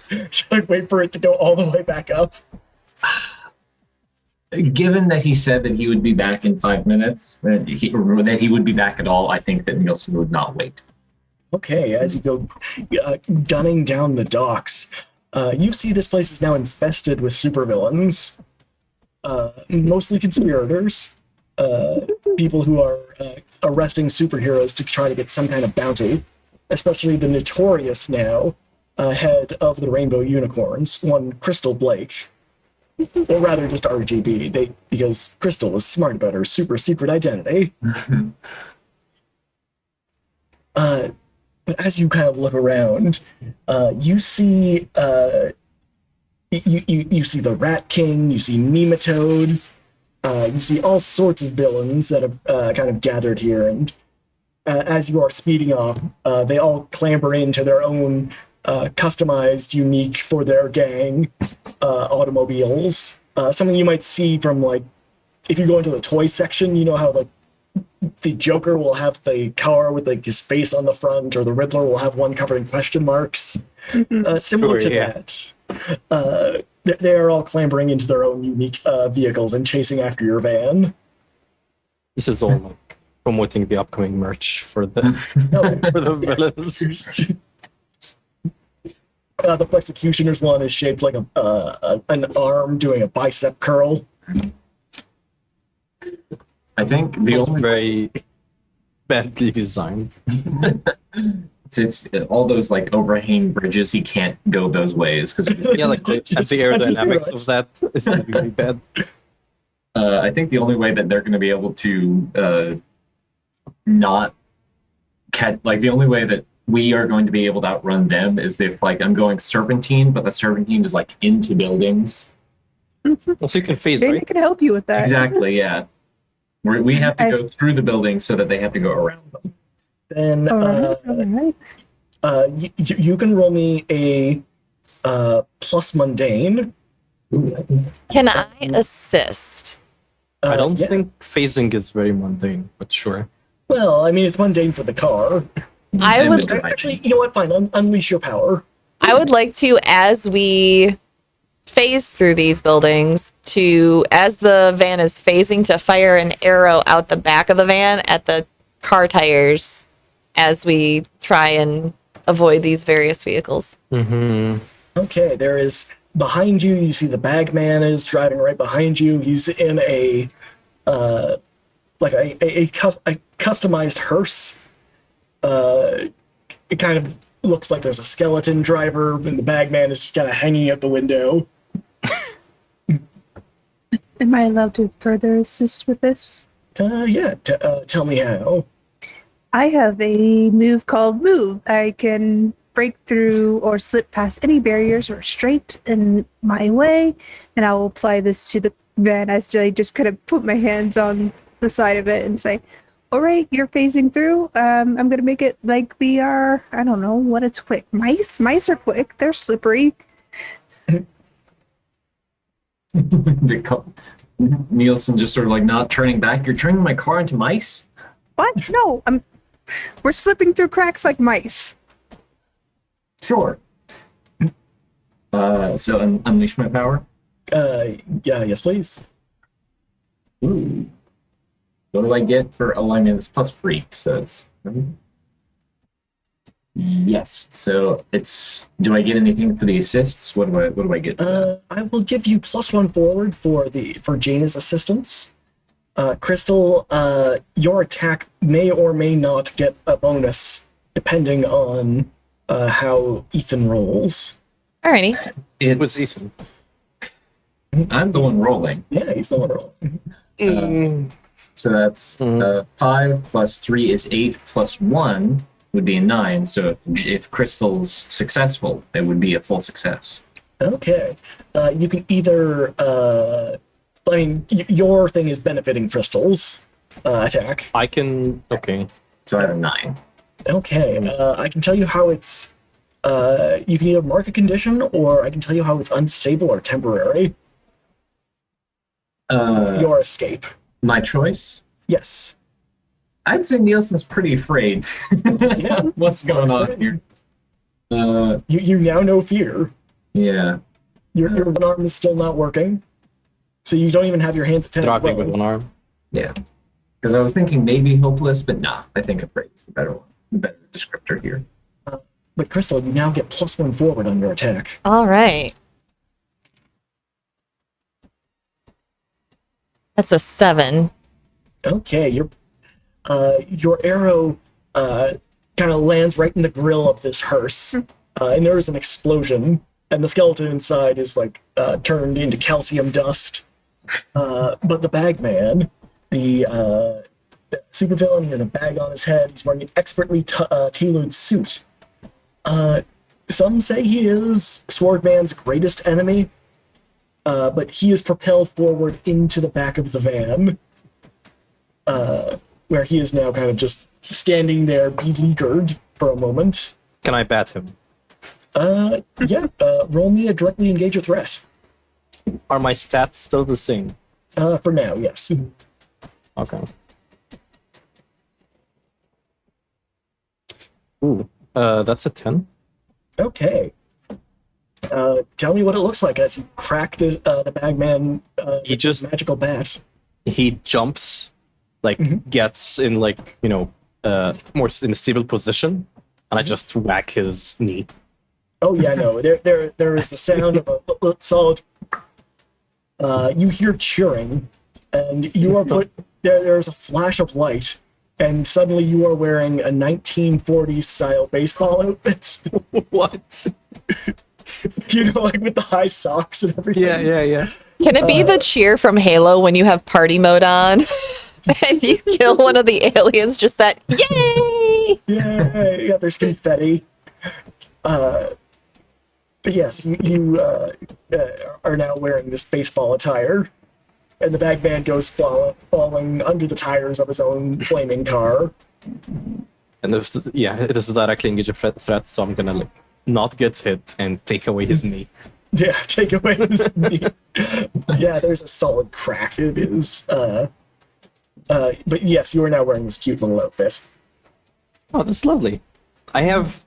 like wait for it to go all the way back up? Given that he said that he would be back in 5 minutes, that he would be back at all, I think that Nielsen would not wait. Okay, as you go gunning down the docks, you see this place is now infested with supervillains, mostly conspirators, people who are arresting superheroes to try to get some kind of bounty, especially the notorious now head of the Rainbow Unicorns, one Crystal Blake. Or rather, just RGB, because Crystal was smart about her super secret identity. But as you kind of look around, you see you see the Rat King, you see Nematode, you see all sorts of villains that have kind of gathered here, and as you are speeding off, they all clamber into their own customized, unique for their gang automobiles. Something you might see from, like, if you go into the toy section, you know how like the Joker will have the car with like his face on the front, or the Riddler will have one covered in question marks. Similar to that. They are all clambering into their own unique vehicles and chasing after your van. This is all like promoting the upcoming merch for the for the villains. The Flexecutioner's one is shaped like an arm doing a bicep curl. I think the only very badly designed. it's all those like overhanging bridges. He can't go those ways because Yeah, like the aerodynamics of that is really bad. I think the only way that they're going to be able to not the only way that we are going to be able to outrun them is if like I'm going serpentine, but the serpentine is like into buildings. Well, so you can phase, Jana right? can help you with that. Exactly, yeah. We have to go through the buildings so that they have to go around them. Then All right. you can roll me a plus mundane. Can I assist? I don't Yeah. think phasing is very mundane, but sure. Well, I mean, it's mundane for the car. I And would the Actually, you know what? Fine. Unleash your power. I would like to, as we phase through these buildings, as the van is phasing, to fire an arrow out the back of the van at the car tires as we try and avoid these various vehicles. Mm-hmm. Okay, there is behind you. You see the bagman is driving right behind you. He's in a customized hearse. It kind of looks like there's a skeleton driver, and the bagman is just kind of hanging out the window. Am I allowed to further assist with this? Tell me how. I have a move called Move. I can break through or slip past any barriers or restraint in my way, and I will apply this to the van as I just kind of put my hands on the side of it and say, all right, you're phasing through. I'm going to make it like we are, I don't know what it's quick. Mice? Mice are quick. They're slippery. Nielsen just sort of like not turning back. You're turning my car into mice? What? No, we're slipping through cracks like mice. Sure. So unleash my power? Yes, please. Ooh. What do I get for alignment? It's plus freak, so it's yes. So it's. Do I get anything for the assists? What do I get? I will give you +1 forward for Jaina's assistance. Crystal, your attack may or may not get a bonus depending on how Ethan rolls. Alrighty. It was Ethan. I'm the one rolling. Yeah, he's the one rolling. So that's 5 plus 3 is 8 plus 1 would be a 9. So if Crystal's successful, it would be a full success. Okay. You can either. Your thing is benefiting Crystal's attack. I can. Okay. So I have a 9. Okay. I can tell you how it's. You can either mark a condition, or I can tell you how it's unstable or temporary. Your escape. My choice? Yes. I'd say Nielsen's pretty afraid. Yeah. What's going on here? You now know fear. Yeah. Your one arm is still not working, so you don't even have your hands at 10 or Dropping 12. with one arm. Yeah. Because I was thinking maybe hopeless, but nah. I think afraid is the better one. The better descriptor here. But Crystal, you now get +1 forward on your attack. All right. That's a 7. Okay, your arrow kind of lands right in the grill of this hearse, and there is an explosion, and the skeleton inside is like turned into calcium dust. But the bagman, the supervillain, he has a bag on his head. He's wearing an expertly tailored suit. Some say he is Swordman's greatest enemy, but he is propelled forward into the back of the van, where he is now kind of just standing there beleaguered for a moment. Can I bat him? Roll me a directly engage a threat. Are my stats still the same? For now, yes. Okay. Ooh, that's a 10. Okay. Tell me what it looks like as you crack the bagman He with just- this magical bat. He jumps, like gets in like more in a stable position, and I just whack his knee. Oh yeah, no. There is the sound of a solid. You hear cheering, and you are put there. There's a flash of light, and suddenly you are wearing a 1940s style baseball outfit. What? You know, like with the high socks and everything. Yeah. Can it be the cheer from Halo when you have party mode on and you kill one of the aliens? Just that, yay! me. Yeah, there's confetti. But yes, you are now wearing this baseball attire, and the bagman goes falling under the tires of his own flaming car. And it is directly engage a threat, so I'm gonna like not get hit and take away his knee. Yeah, take away his knee. Yeah, there's a solid crack. It is. But yes, you are now wearing this cute little outfit. Oh, that's lovely. I have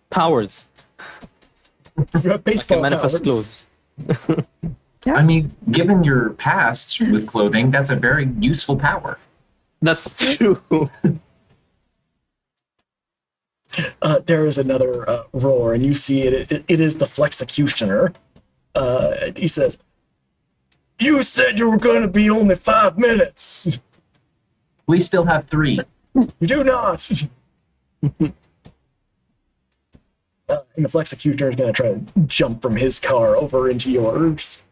powers. Baseball I can manifest powers. clothes. I mean, given your past with clothing, that's a very useful power. That's true. There is another roar, and you see it is the Flexecutioner. He says, "You said you were going to be only 5 minutes. We still have 3. You do not." And the Flexecutioner is going to try to jump from his car over into yours.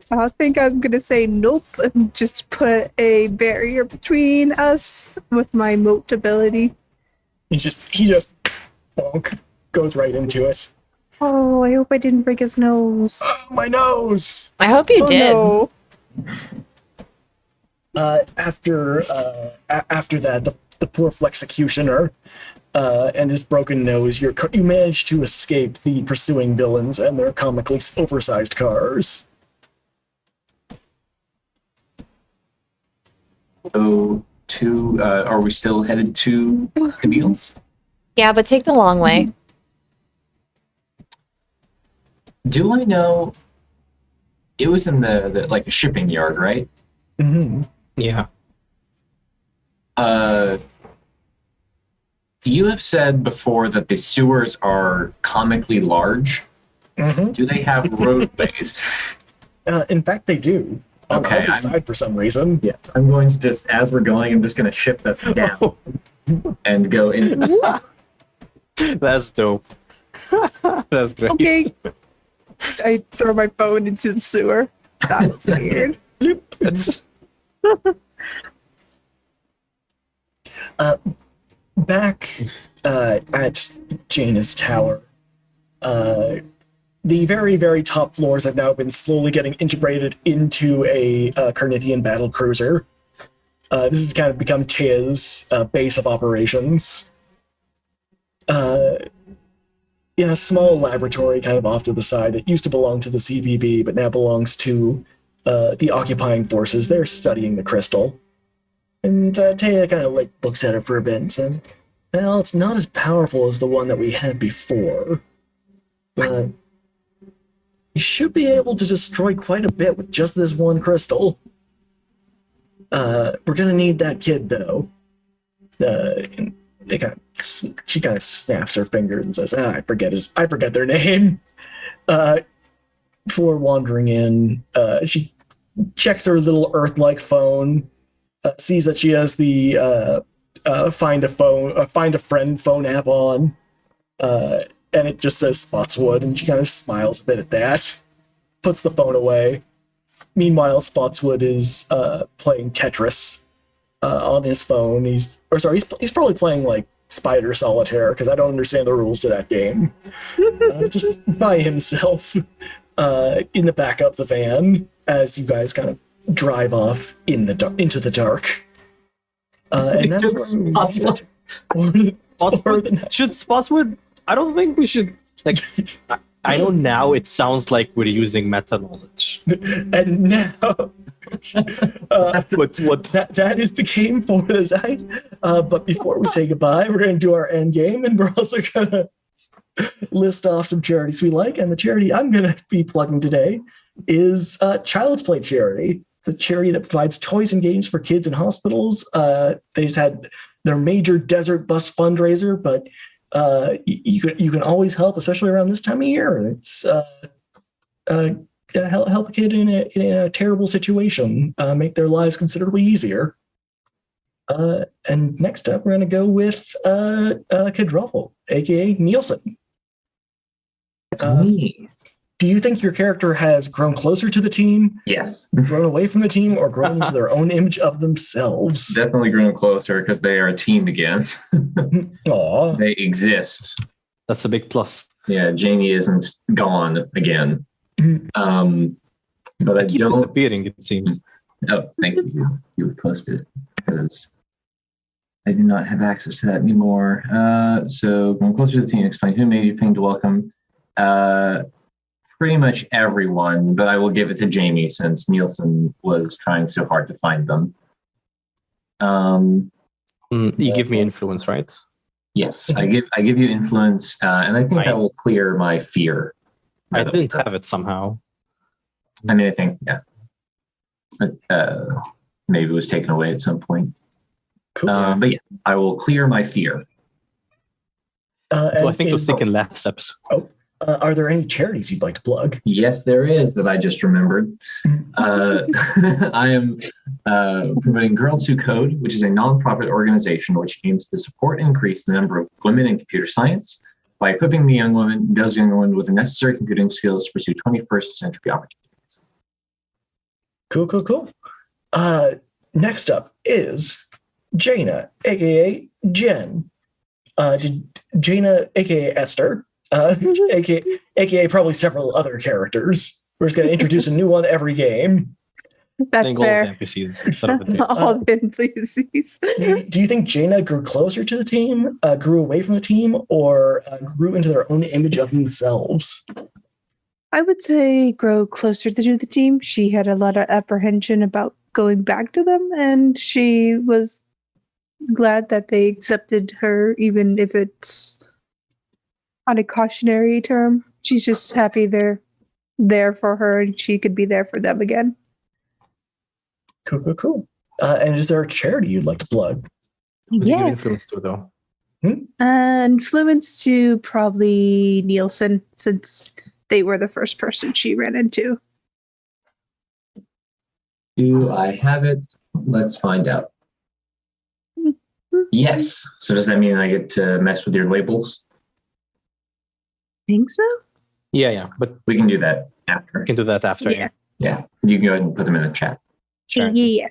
I think I'm gonna say nope and just put a barrier between us with my moat ability. He just bonk, goes right into it. Oh, I hope I didn't break his nose. Oh, my nose! I hope you did. No. After that, the poor Flexecutioner and his broken nose, you manage to escape the pursuing villains and their comically oversized cars. So, are we still headed to Camille's? Yeah, but take the long way. Do I know? It was in the like a shipping yard, right? Mm-hmm. Yeah. You have said before that the sewers are comically large. Mm-hmm. Do they have roadways? In fact, they do. On the Okay, other side, for some reason. Yes. I'm going to just, as we're going, I'm just going to shift us down and go in. That's dope. That's great. Okay. I throw my phone into the sewer. That's weird. Back at Jaina's tower, the very, very top floors have now been slowly getting integrated into a Carnithian battle cruiser. This has kind of become Tea's base of operations. In a small laboratory kind of off to the side, it used to belong to the CBB, but now belongs to the occupying forces. They're studying the crystal. And Tea kind of like looks at it for a bit and says, well, it's not as powerful as the one that we had before, but you should be able to destroy quite a bit with just this one crystal. We're gonna need that kid, though. And she kind of snaps her fingers and says, I forget their name. Before wandering in, she checks her little Earth-like phone, sees that she has the Find a Friend phone app on, and it just says Spotswood, and she kind of smiles a bit at that, puts the phone away. Meanwhile, Spotswood is playing Tetris on his phone. He's probably playing like Spider Solitaire, because I don't understand the rules to that game. Just by himself in the back of the van as you guys kind of drive off into the dark. And that's Should Spotswood? I don't think we should. Like, I know now it sounds like we're using meta knowledge. And now, that is the game for the night. But before we say goodbye, we're going to do our end game, and we're also going to list off some charities we like. And the charity I'm going to be plugging today is Child's Play Charity. It's a charity that provides toys and games for kids in hospitals. They just had their major desert bus fundraiser, but you can always help, especially around this time of year. It's help a kid in a terrible situation, make their lives considerably easier. And next up, we're going to go with Kadruffle, aka Nielsen. It's me. Do you think your character has grown closer to the team, Yes, grown away from the team, or grown into their own image of themselves? definitely grown closer because they are a team again. Aw. They exist. That's a big plus. Yeah, Jamie isn't gone again. But I Keep don't. disappearing, it seems. Oh, thank you. You posted because I do not have access to that anymore. So going closer to the team, explain who made you think to welcome. Pretty much everyone, but I will give it to Jamie since Nielsen was trying so hard to find them. You give me influence, right? Yes, I give you influence, and I think that will clear my fear. I didn't have it somehow. I mean, I think maybe it was taken away at some point. Cool. But yeah, I will clear my fear. I think it was taken last episode. Are there any charities you'd like to plug? Yes, there is that I just remembered. I am promoting Girls Who Code, which is a nonprofit organization which aims to support and increase the number of women in computer science by equipping those young women with the necessary computing skills to pursue 21st century opportunities. Cool. Next up is Jaina, aka Jen. Jaina, aka Esther. AKA probably several other characters. We're just going to introduce a new one every game. That's fair. All the NPCs instead of the All the NPCs. Do you think Jaina grew closer to the team, grew away from the team, or grew into their own image of themselves? I would say grow closer to the team. She had a lot of apprehension about going back to them, and she was glad that they accepted her, even if it's on a cautionary term. She's just happy they're there for her and she could be there for them again. Cool. And is there a charity you'd like to plug? Who do you give Yeah. influence to, though? Influence to probably Nielsen, since they were the first person she ran into. Do I have it? Let's find out. Yes. So does that mean I get to mess with your labels? Think so? Yeah, but We can do that after. we can do that after. Yeah. Yeah. You can go ahead and put them in the chat. Sure. Yeah.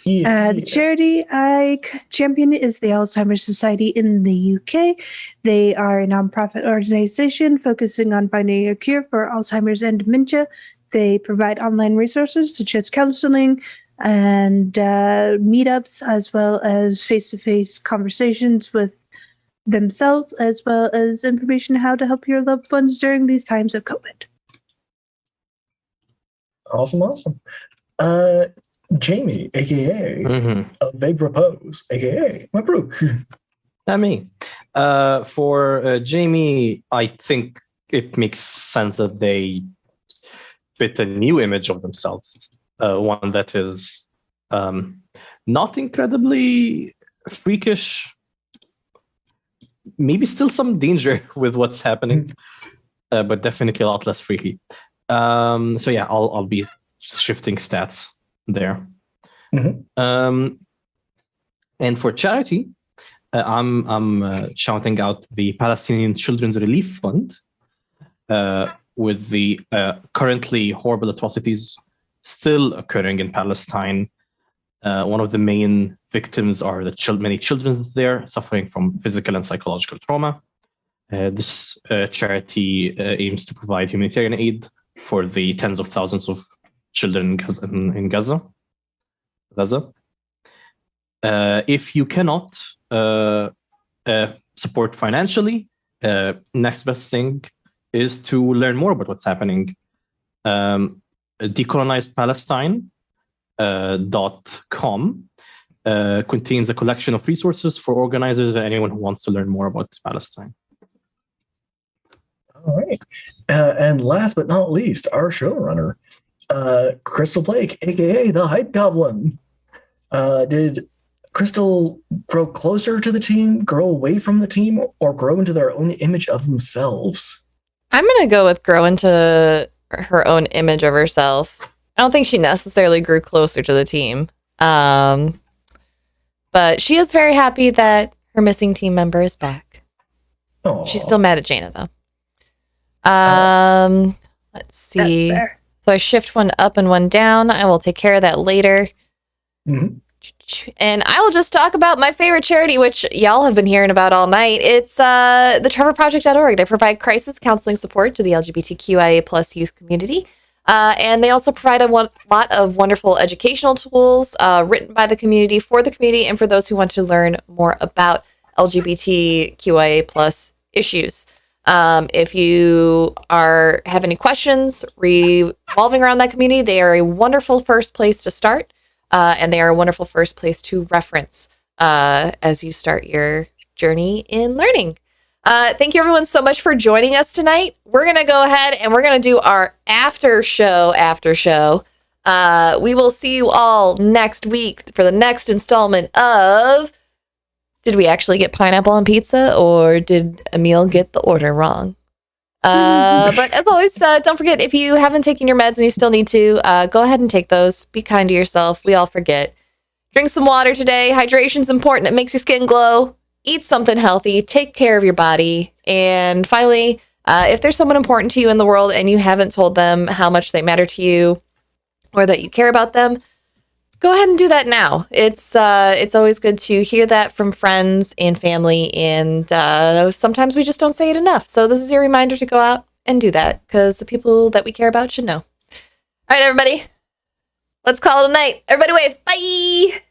The charity I champion is the Alzheimer Society in the UK. They are a nonprofit organization focusing on finding a cure for Alzheimer's and dementia. They provide online resources such as counseling and meetups, as well as face-to-face conversations with themselves, as well as information on how to help your loved ones during these times of COVID. Awesome. Jamie, aka A Vague Repose, aka Mabruk. Not me. For Jamie, I think it makes sense that they fit a new image of themselves, one that is not incredibly freakish, maybe still some danger with what's happening, but definitely a lot less freaky. So yeah, I'll be shifting stats there. And for charity, I'm shouting out the Palestinian Children's Relief Fund, with the currently horrible atrocities still occurring in Palestine. One of the main victims are the many children there suffering from physical and psychological trauma. This charity aims to provide humanitarian aid for the tens of thousands of children in Gaza. If you cannot support financially, next best thing is to learn more about what's happening. decolonizedpalestine.com contains a collection of resources for organizers and anyone who wants to learn more about Palestine. All right. And last but not least, our showrunner, Crystal Blake, aka the Hype Goblin. Did Crystal grow closer to the team, grow away from the team, or grow into their own image of themselves? I'm going to go with grow into her own image of herself. I don't think she necessarily grew closer to the team. But she is very happy that her missing team member is back. Aww. She's still mad at Jaina, though. Let's That's see. fair. So I shift one up and one down. I will take care of that later. Mhm. And I will just talk about my favorite charity, which y'all have been hearing about all night. It's the trevorproject.org. They provide crisis counseling support to the LGBTQIA plus youth community. And they also provide a lot of wonderful educational tools written by the community, for the community, and for those who want to learn more about LGBTQIA plus issues. If you have any questions revolving around that community, they are a wonderful first place to start. And they are a wonderful first place to reference as you start your journey in learning. Thank you everyone so much for joining us tonight. We're going to go ahead and we're going to do our after show. We will see you all next week for the next installment of Did We Actually Get Pineapple on Pizza, or did Emil get the order wrong? But as always, don't forget, if you haven't taken your meds and you still need to, go ahead and take those. Be kind to yourself. We all forget. Drink some water today. Hydration's important. It makes your skin glow. Eat something healthy. Take care of your body. And finally, if there's someone important to you in the world and you haven't told them how much they matter to you or that you care about them, go ahead and do that now. It's always good to hear that from friends and family, and sometimes we just don't say it enough. So this is your reminder to go out and do that, because the people that we care about should know. All right, everybody. Let's call it a night. Everybody wave. Bye.